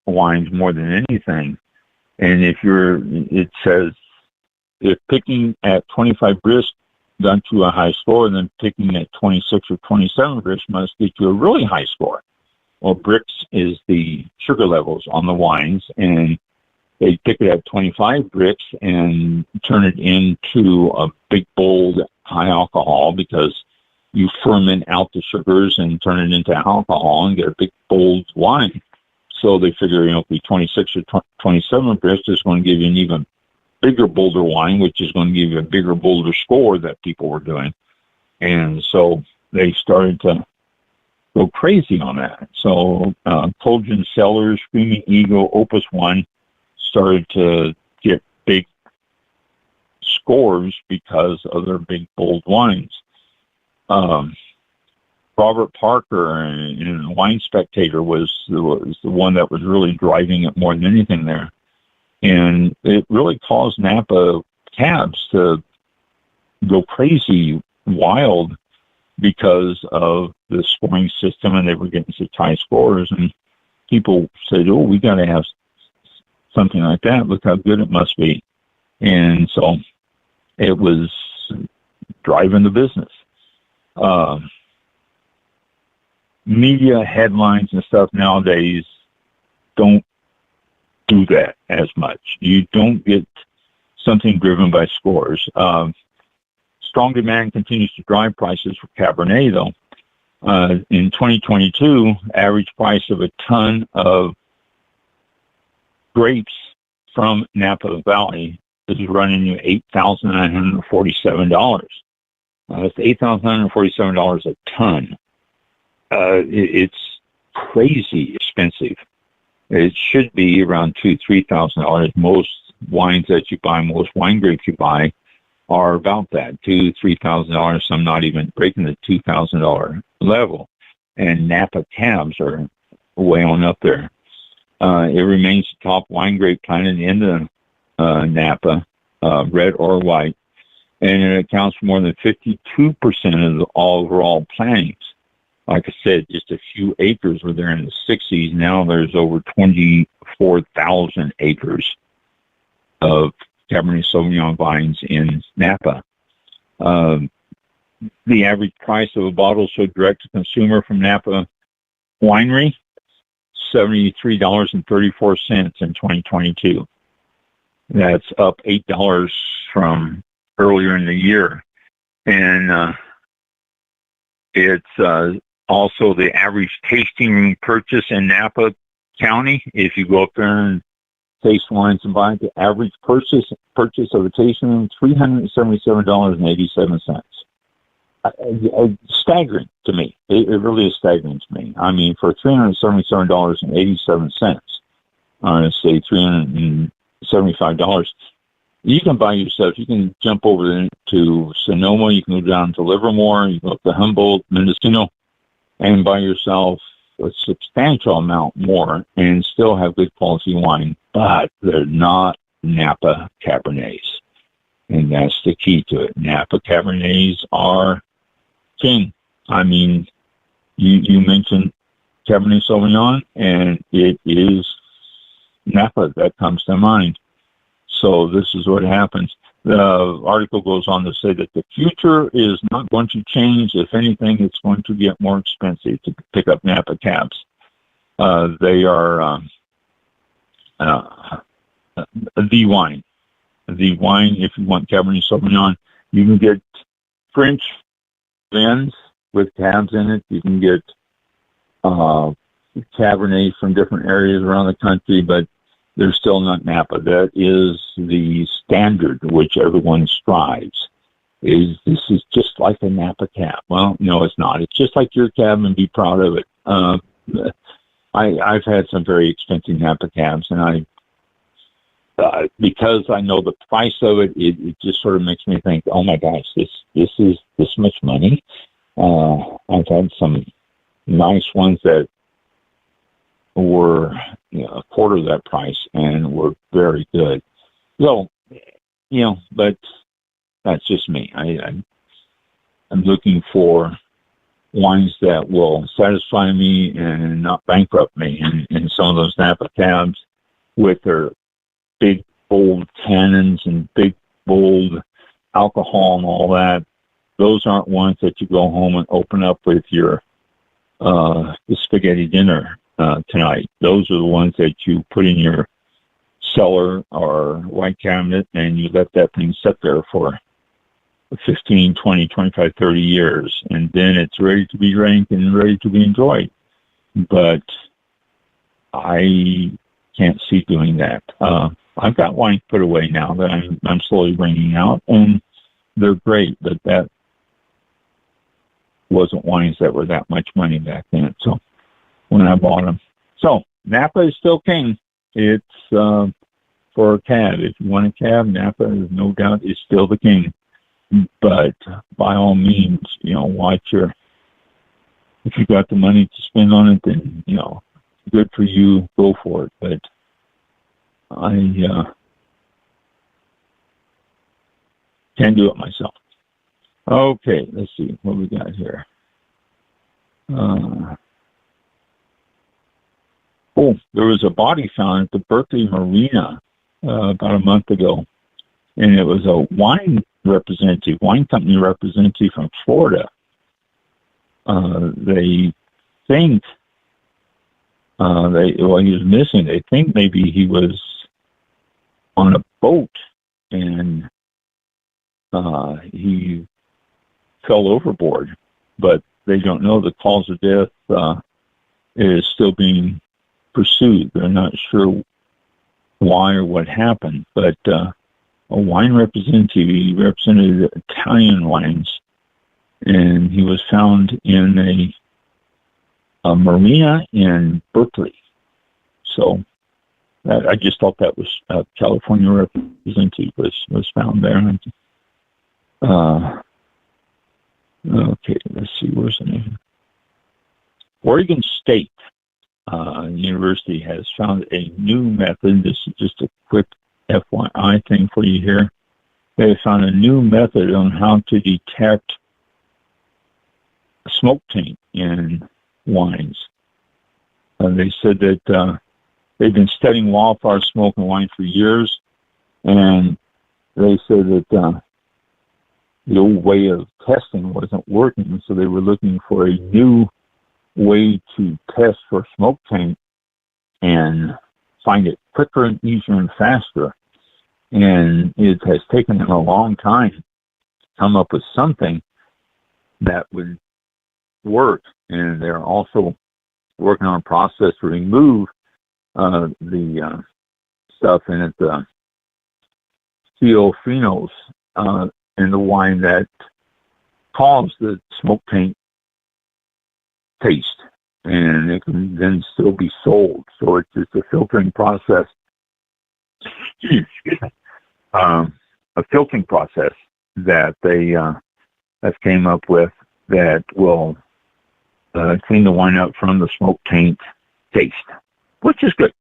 wines more than anything. And it says if picking at 25 brisk got you a high score, then picking at 26 or 27 brisk must get you a really high score. Well, bricks is the sugar levels on the wines, and they pick it at 25 bricks and turn it into a big, bold, high alcohol because you ferment out the sugars and turn it into alcohol and get a big, bold wine. So they figure, if the 26 or 27 bricks is going to give you an even bigger, bolder wine, which is going to give you a bigger, bolder score that people were doing. And so they started to go crazy on that. So Colgin Cellars, Screaming Eagle, Opus One started to get big scores because of their big, bold wines. Robert Parker and Wine Spectator was the one that was really driving it more than anything there. And it really caused Napa cabs to go crazy, wild, because of the scoring system, and they were getting such high scores. And people said, "Oh, we got to have something like that. Look how good it must be." And so it was driving the business. Media headlines and stuff nowadays don't do that as much. You don't get something driven by scores. Strong demand continues to drive prices for Cabernet, though. In 2022, average price of a ton of grapes from Napa Valley is running you $8,947. That's $8,947 a ton. It's crazy expensive. It should be around $2,000-$3,000. Most wines that you buy, most wine grapes you buy, are about that, $2,000-$3,000. Some not even breaking the $2,000 level. And Napa cabs are way on up there. It remains the top wine grape planted in the Napa, red or white, and it accounts for more than 52% of the overall plantings. Like I said, just a few acres were there in the 60s. Now there's over 24,000 acres of Cabernet Sauvignon vines in Napa. The average price of a bottle sold direct to consumer from Napa Winery, $73.34 in 2022. That's up $8 from earlier in the year. And it's also the average tasting room purchase in Napa County. If you go up there and taste wines and buy the average purchase of a tasting room, $377.87. Staggering to me. It really is staggering to me. I mean, for $377.87, say $375, you can buy yourself, you can jump over to Sonoma, you can go down to Livermore, you can go up to Humboldt, Mendocino, and buy yourself a substantial amount more and still have good quality wine, but they're not Napa Cabernets. And that's the key to it. Napa Cabernets are king. I mean, you mentioned Cabernet Sauvignon, and it is Napa that comes to mind. So this is what happens. The article goes on to say that the future is not going to change. If anything, it's going to get more expensive to pick up Napa cabs. They are the wine. The wine, if you want Cabernet Sauvignon, you can get French vins with cabs in it. You can get Cabernet from different areas around the country, but they're still not Napa. That is the standard which everyone strives. This is just like a Napa cab. Well, no, it's not. It's just like your cab, and be proud of it. I've had some very expensive Napa cabs, and because I know the price of it, it just sort of makes me think, oh my gosh, this is this much money. I've had some nice ones that were a quarter of that price and were very good. So, but that's just me. I'm looking for wines that will satisfy me and not bankrupt me. And some of those Napa cabs with their big, bold tannins and big, bold alcohol and all that, those aren't ones that you go home and open up with your the spaghetti dinner tonight. Those are the ones that you put in your cellar or wine cabinet and you let that thing sit there for 15, 20, 25, 30 years, and then it's ready to be drank and ready to be enjoyed. But I can't see doing that. I've got wine put away now that I'm slowly bringing out, and they're great, but that wasn't wines that were that much money back then. So when I bought them, so Napa is still king. It's for a cab. If you want a cab, Napa, no doubt, is still the king. But by all means, watch your. If you got the money to spend on it, then good for you. Go for it. But I can't do it myself. Okay, let's see what we got here. There was a body found at the Berkeley Marina about a month ago, and it was a wine company representative from Florida. They think he was missing. They think maybe he was on a boat and he fell overboard, but they don't know. The cause of death is still being pursued. They're not sure why or what happened, but a wine representative, he represented Italian wines, and he was found in a marina in Berkeley. So I just thought that was a California representative was found there. Okay, let's see, where's the name? Oregon State University has found a new method. This is just a quick FYI thing for you here. They have found a new method on how to detect smoke taint in wines. They said that they've been studying wildfire smoke in wine for years, and they said that the old way of testing wasn't working, so they were looking for a new way to test for smoke taint and find it quicker and easier and faster. And it has taken them a long time to come up with something that would work. And they're also working on a process to remove the stuff in it, the theophenols in the wine that cause the smoke taint taste, and it can then still be sold. So it's just a filtering process. Excuse me. A filtering process that they have came up with that will clean the wine up from the smoke taint taste, which is good.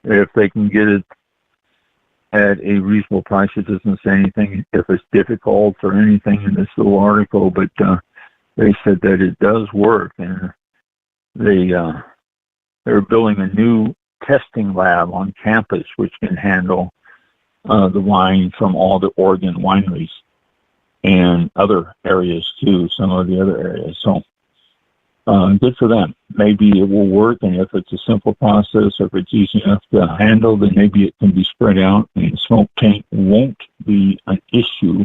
If they can get it at a reasonable price, it doesn't say anything if it's difficult or anything in this little article, but they said that it does work, and they're building a new testing lab on campus which can handle the wine from all the Oregon wineries and other areas too, some of the other areas. So good for them. Maybe it will work, and if it's a simple process or if it's easy enough to handle, then maybe it can be spread out and smoke taint won't be an issue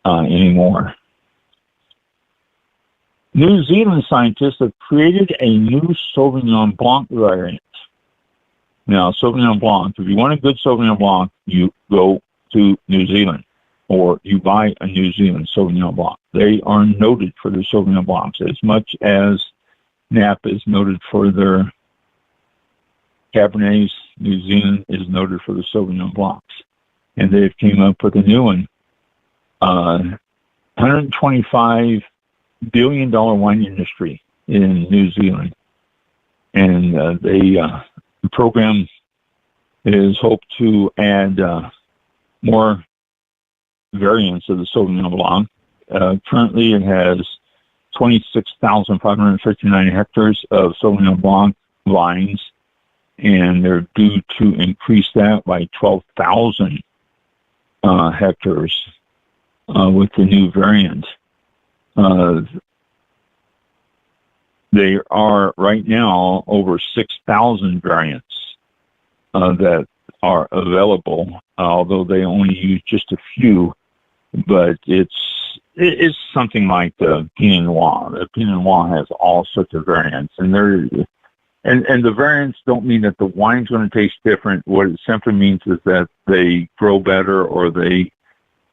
anymore. New Zealand scientists have created a new Sauvignon Blanc variant. Now, Sauvignon Blanc, if you want a good Sauvignon Blanc, you go to New Zealand, or you buy a New Zealand Sauvignon Blanc. They are noted for their Sauvignon Blancs, as much as Napa is noted for their Cabernets. New Zealand is noted for the Sauvignon Blancs. And they've came up with a new one. $125 billion wine industry in New Zealand. And the program is hoped to add more variants of the Sauvignon Blanc. Currently, it has 26,559 hectares of Sauvignon Blanc vines, and they're due to increase that by 12,000 hectares with the new variant. There are right now over 6,000 variants that are available, although they only use just a few. But it's something like the Pinot Noir. The Pinot Noir has all sorts of variants, and the variants don't mean that the wine's going to taste different. What it simply means is that they grow better, or they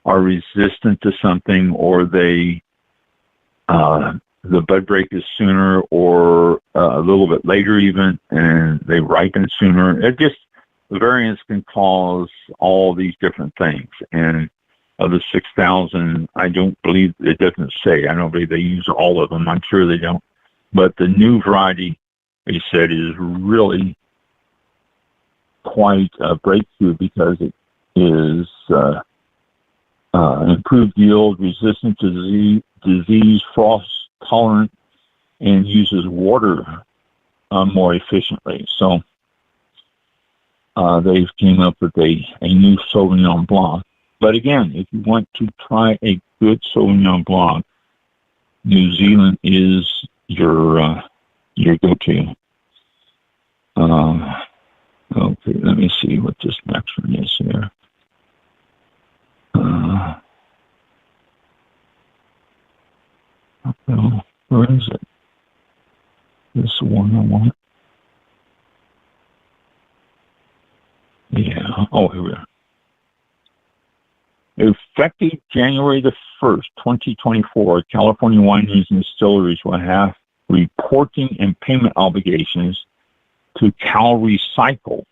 are resistant to something, or they the bud break is sooner, or a little bit later even, and they ripen sooner. The variants can cause all these different things, and of the 6,000, I don't believe, it doesn't say, I don't believe they use all of them. I'm sure they don't. But the new variety, they said, is really quite a breakthrough because it is improved yield, resistant to disease, frost tolerant, and uses water more efficiently. So they've came up with a new Sauvignon Blanc. But again, if you want to try a good Sauvignon Blanc, New Zealand is your go-to. Okay, let me see what this next one is here. Where is it? This one I want. Yeah. Oh, here we are. Effective January the 1st, 2024, California wineries and distilleries will have reporting and payment obligations to Cal Recycle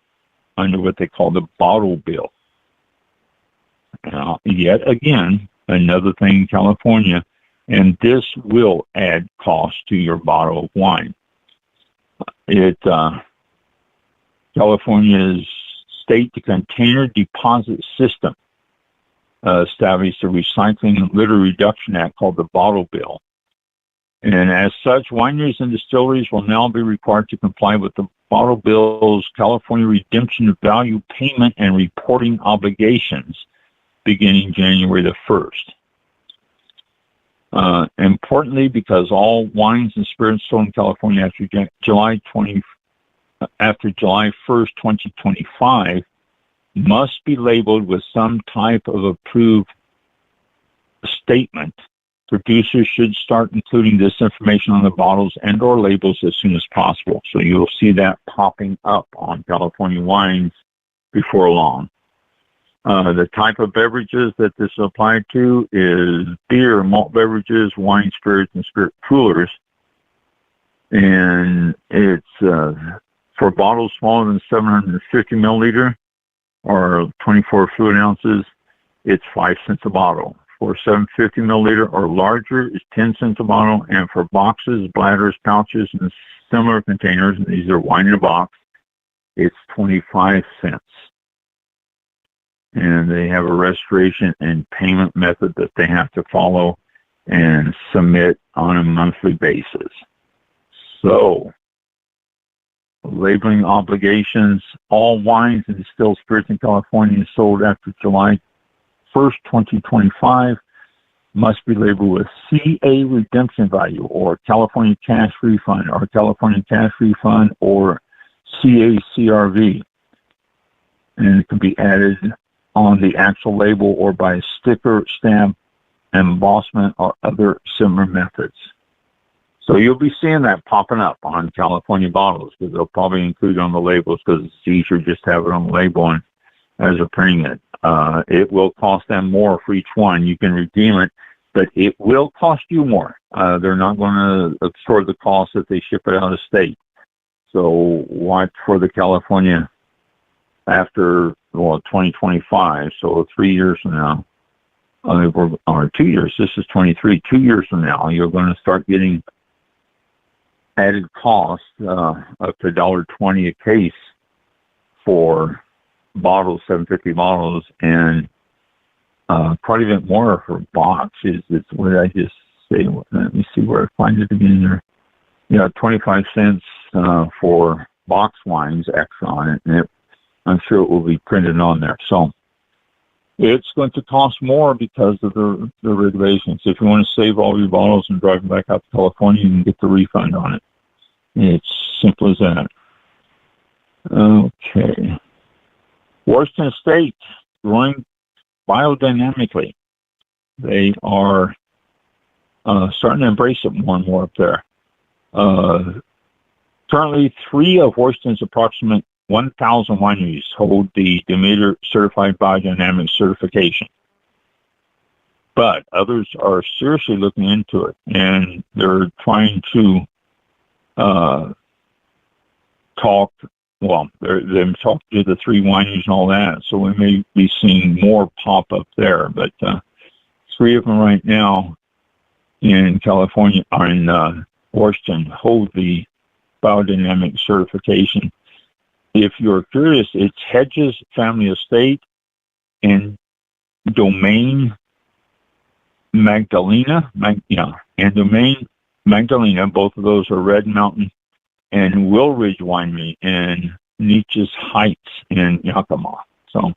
under what they call the bottle bill. Now, yet again, another thing in California, and this will add cost to your bottle of wine. California's state-to-container deposit system established the Recycling and Litter Reduction Act called the Bottle Bill. And as such, wineries and distilleries will now be required to comply with the Bottle Bill's California Redemption Value Payment and Reporting obligations beginning January the 1st. Importantly, because all wines and spirits sold in California after July 1st, 2025, must be labeled with some type of approved statement. Producers should start including this information on the bottles and or labels as soon as possible. So you'll see that popping up on California wines before long. The type of beverages that this is applied to is beer, malt beverages, wine, spirits, and spirit coolers. And it's for bottles smaller than 750 milliliter or 24 fluid ounces, it's 5 cents a bottle. For 750 milliliter or larger, it's 10 cents a bottle. And for boxes, bladders, pouches, and similar containers, and these are wine in a box, it's 25 cents. And they have a restoration and payment method that they have to follow and submit on a monthly basis. So, labeling obligations, all wines and distilled spirits in California sold after July 1st, 2025 must be labeled with CA redemption value or California cash refund or California cash refund or CACRV. And it can be added on the actual label or by sticker, stamp, embossment, or other similar methods. So you'll be seeing that popping up on California bottles because they'll probably include it on the labels because it's easier just to have it on the label and as they're printing it. It will cost them more for each one. You can redeem it, but it will cost you more. They're not going to absorb the cost if they ship it out of state. So watch for the California after 2025, so 3 years from now, or 2 years, this is 23, 2 years from now, you're going to start getting added costs up to $1.20 a case for bottles, 750 bottles, and quite a bit more for box. What did I just say, let me see where I find it again there. Yeah, 25 cents for box wines extra on it, and I'm sure it will be printed on there. So it's going to cost more because of the regulations. If you want to save all your bottles and drive them back out to California, you can get the refund on it. It's simple as that. Okay. Washington State, growing biodynamically. They are starting to embrace it more and more up there. Currently, 3 of Washington's approximate 1,000 wineries hold the Demeter Certified Biodynamic certification. But others are seriously looking into it, and they're trying to they've talked to the 3 wineries and all that, so we may be seeing more pop up there. But 3 of them right now in California, or in Washington, hold the biodynamic certification. If you're curious, it's Hedges Family Estate and Domaine Magdalena, and Domaine Magdalena. Both of those are Red Mountain and Willridge Winery in Neches Heights in Yakima. So,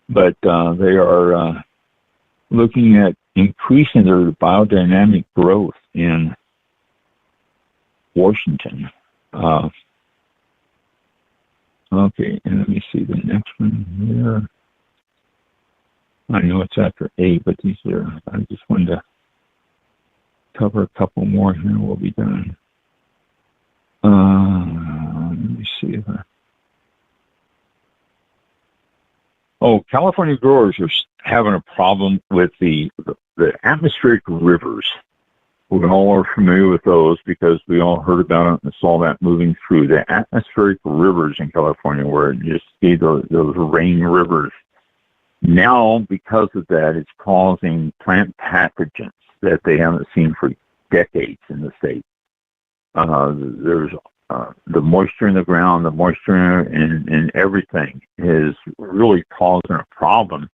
but they are looking at increasing their biodynamic growth in Washington. Okay, and let me see the next one here. I know it's after 8, but these are, I just wanted to cover a couple more here and we'll be done. Let me see if California growers are having a problem with the atmospheric rivers. We all are familiar with those because we all heard about it and saw that moving through. The atmospheric rivers in California, where you see those rain rivers. Now, because of that, it's causing plant pathogens that they haven't seen for decades in the state. There's the moisture in the ground, the moisture in everything is really causing a problem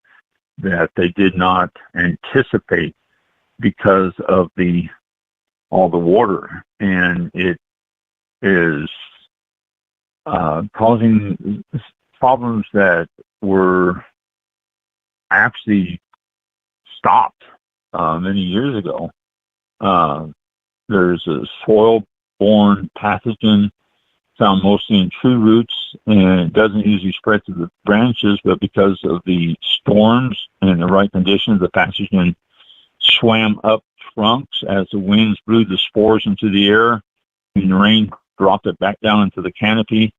that they did not anticipate because of all the water, and it is causing problems that were actually stopped many years ago. There's a soil-borne pathogen found mostly in tree roots, and it doesn't usually spread to the branches, but because of the storms and the right conditions, the pathogen swam up trunks as the winds blew the spores into the air, and the rain dropped it back down into the canopy,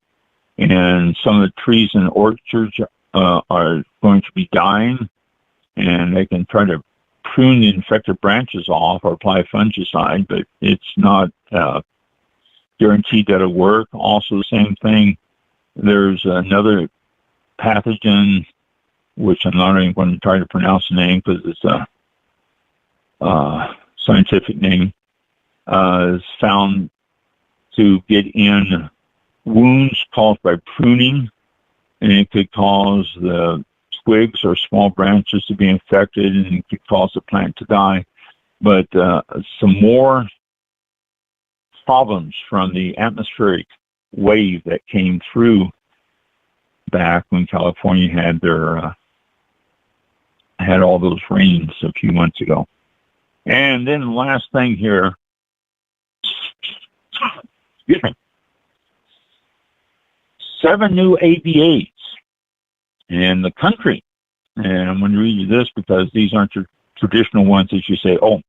and some of the trees and orchards are going to be dying, and they can try to prune the infected branches off or apply fungicide, but it's not guaranteed that it'll work. Also, the same thing, there's another pathogen, which I'm not even going to try to pronounce the name because it's a scientific name, is found to get in wounds caused by pruning, and it could cause the twigs or small branches to be infected, and it could cause the plant to die. But some more problems from the atmospheric wave that came through back when California had had all those rains a few months ago. And then the last thing here, excuse me, 7 new AVAs in the country. And I'm going to read you this because these aren't your traditional ones that you say, oh,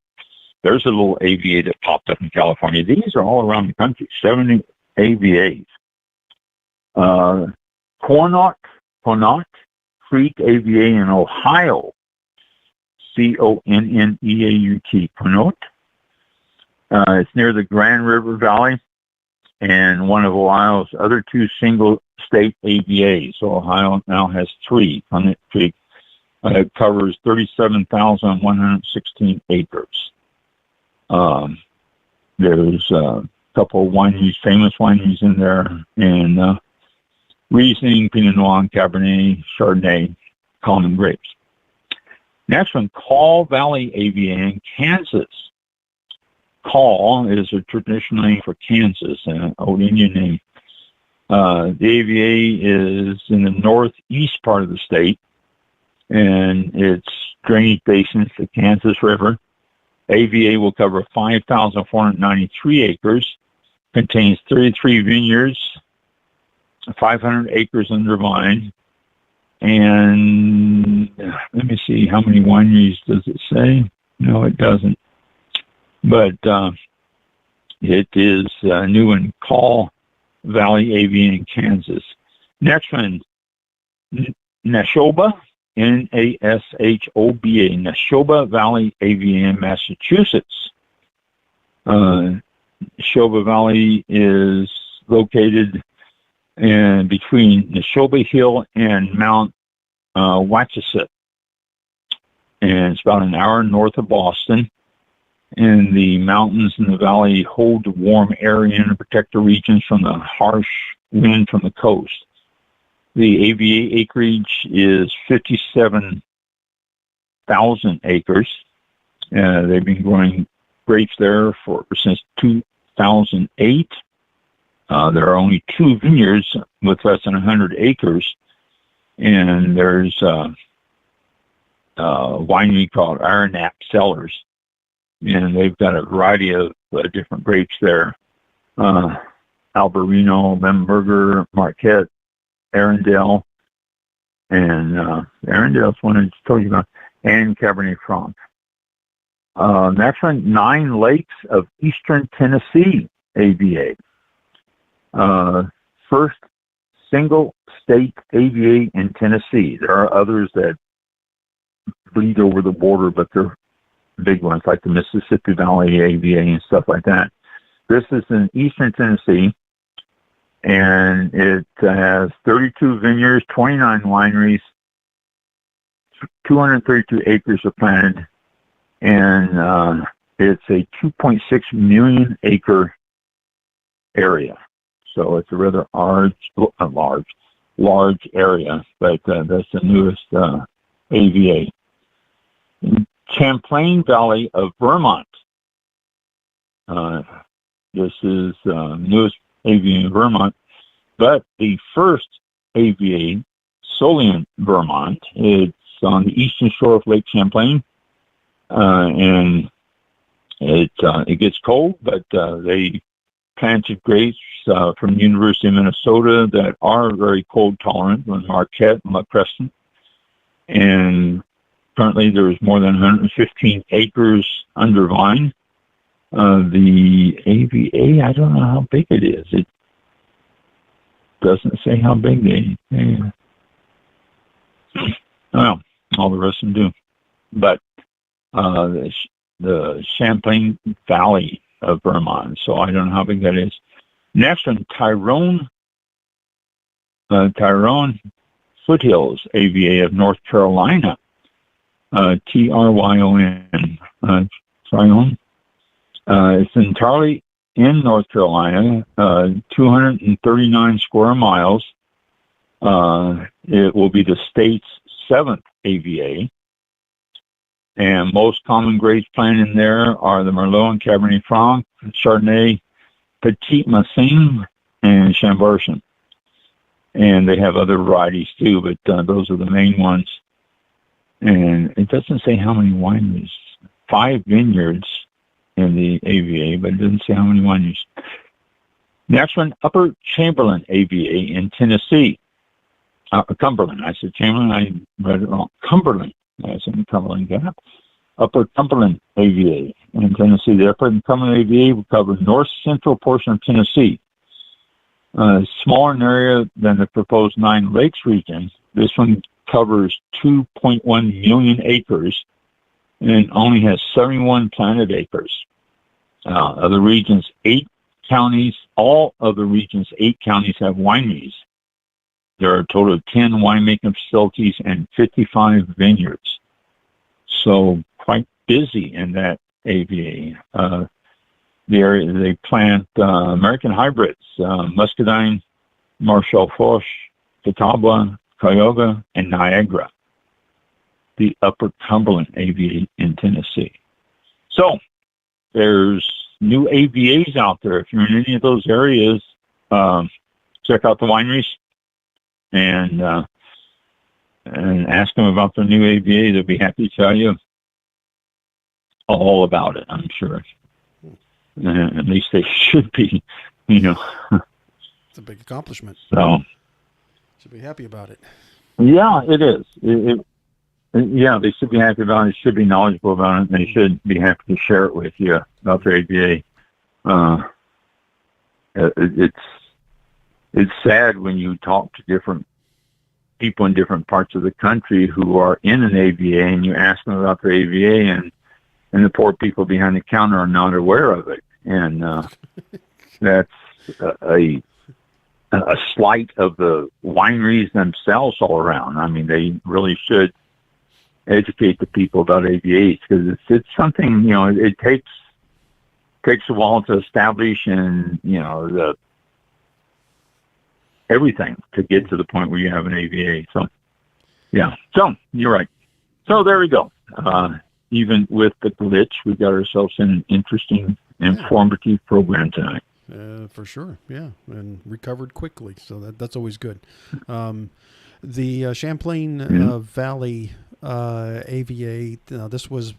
there's a little AVA that popped up in California. These are all around the country, 7 new AVAs. Connaught Creek AVA in Ohio, Conneaut. Connaught. It's near the Grand River Valley and one of Ohio's other 2 single-state AVAs. So Ohio now has 3. Connaught Creek covers 37,116 acres. There's a couple of wineries, famous wineries in there, and Riesling, Pinot Noir, Cabernet, Chardonnay, common grapes. Next one, Call Valley AVA in Kansas. Call is a traditional name for Kansas, an old Indian name. The AVA is in the northeast part of the state, and its drainage basin is the Kansas River. AVA will cover 5,493 acres, contains 33 vineyards, 500 acres under vine, and let me see, how many wineries does it say? No, it doesn't. But it is new in Call Valley AVA in Kansas. Next one, Nashoba, Nashoba, Nashoba Valley AVA in Massachusetts. Nashoba Valley is located between Nashoba Hill and Mount Wachusett, and it's about an hour north of Boston. And the mountains in the valley hold the warm area and protect the regions from the harsh wind from the coast. The AVA acreage is 57,000 acres. They've been growing grapes there since 2008. There are only 2 vineyards with less than 100 acres, and there's a winery called Ironap Cellars, and they've got a variety of different grapes there. Albarino, Lemberger, Marquette, Arundel, and Arundel's one I just told you about, and Cabernet Franc. Next one, 9 Lakes of Eastern Tennessee AVA. First single state AVA in Tennessee. There are others that bleed over the border, but they're big ones like the Mississippi Valley AVA and stuff like that. This is in Eastern Tennessee, and it has 32 vineyards, 29 wineries, 232 acres are planted, and it's a 2.6 million acre area. So it's a rather large area, but that's the newest AVA. Champlain Valley of Vermont. This is newest AVA in Vermont, but the first AVA solely in Vermont. It's on the eastern shore of Lake Champlain, and it gets cold, but they planted grapes from the University of Minnesota that are very cold tolerant, Marquette and La Crescent, and currently there's more than 115 acres under vine. The AVA, I don't know how big it is. It doesn't say how big they well, all the rest of them do. But the Champlain Valley of Vermont, so I don't know how big that is. Next one, Tyrone Foothills AVA of North Carolina. Tryon, Tryon. It's entirely in North Carolina, 239 square miles. It will be the state's 7th AVA. And most common grapes planted in there are the Merlot and Cabernet Franc, Chardonnay, Petit Massim, and Chambourcin. And they have other varieties too, but those are the main ones. And it doesn't say how many wineries. 5 vineyards in the AVA, but it doesn't say how many wineries. Next one, Upper Chamberlain AVA in Tennessee. Cumberland. I said Chamberlain. I read it wrong. Cumberland. That's in Cumberland Gap. Upper Cumberland AVA in Tennessee. The Upper Cumberland AVA will cover north central portion of Tennessee. Smaller in area than the proposed 9 Lakes region. This one covers 2.1 million acres and only has 71 planted acres. Of the region's 8 counties, all of the region's 8 counties have wineries. There are a total of 10 winemaking facilities and 55 vineyards. So quite busy in that AVA. The area, they plant American hybrids, Muscadine, Marshall Foch, Catawba, Cuyahoga, and Niagara. The Upper Cumberland AVA in Tennessee. So there's new AVAs out there. If you're in any of those areas, check out the wineries and ask them about their new AVA. They'll be happy to tell you all about it, I'm sure. At least they should be, It's a big accomplishment. So, should be happy about it. Yeah, it is. Yeah, they should be happy about it. Should be knowledgeable about it. And they should be happy to share it with you about their AVA. It's sad when you talk to different people in different parts of the country who are in an AVA, and you ask them about their AVA, and the poor people behind the counter are not aware of it, and that's a slight of the wineries themselves all around. I mean, they really should educate the people about AVAs, because it's something, it takes a while to establish, and the everything to get to the point where you have an AVA. So, yeah. So you're right. So there we go. Even with the glitch, we got ourselves in an interesting, informative program tonight. For sure, yeah, and recovered quickly, so that's always good. The Champlain Valley AVA, this was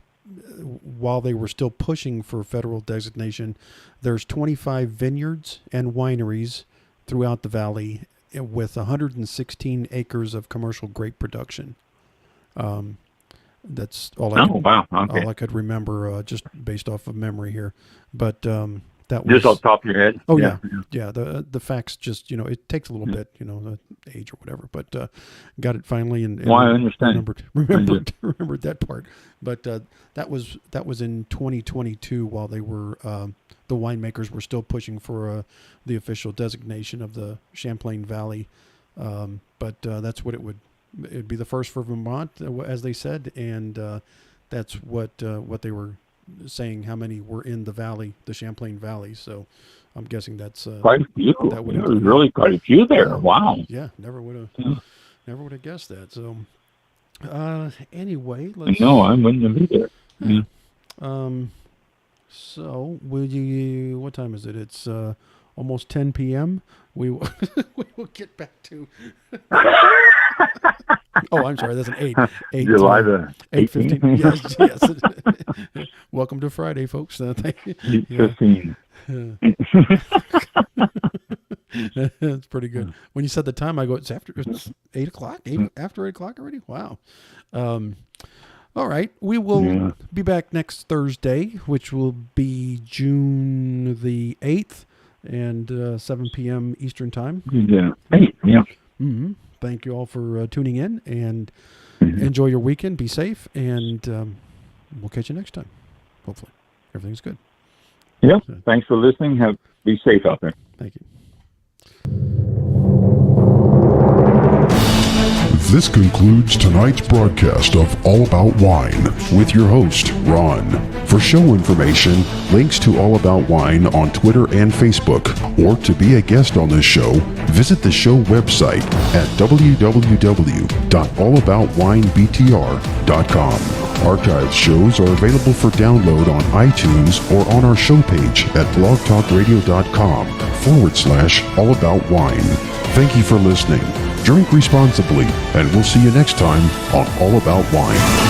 while they were still pushing for federal designation. There's 25 vineyards and wineries throughout the valley with 116 acres of commercial grape production. That's all all I could remember, just based off of memory here. But that was just off the top of your head. Oh yeah. The facts just it takes a little bit, the age or whatever. But got it finally, and I understand. Remembered that part. But that was in 2022 while they were the winemakers were still pushing for the official designation of the Champlain Valley. But that's what it'd be the first for Vermont, as they said, and that's what they were saying, how many were in the valley, the Champlain Valley. So I'm guessing that's quite a few. There was really quite a few there. Wow. Yeah, never would have guessed that. So anyway, let's. No, I wouldn't have either. Yeah. So what time is it? It's almost 10 p.m. We will get back to. Oh, I'm sorry. That's an 8. July the 8:15. Yes. Welcome to Friday, folks. 8:15. That's pretty good. When you said the time, I go, it's 8 o'clock? After 8 o'clock already? Wow. All right. We will be back next Thursday, which will be June the 8th and 7 p.m. Eastern Time. Yeah. 8, yeah. Mm-hmm. Thank you all for tuning in, and enjoy your weekend. Be safe, and we'll catch you next time. Hopefully, everything's good. Yeah. Thanks for listening. Be safe out there. Thank you. This concludes tonight's broadcast of All About Wine with your host, Ron. For show information, links to All About Wine on Twitter and Facebook, or to be a guest on this show, visit the show website at www.allaboutwinebtr.com. Archived shows are available for download on iTunes or on our show page at blogtalkradio.com/allaboutwine. Thank you for listening. Drink responsibly, and we'll see you next time on All About Wine.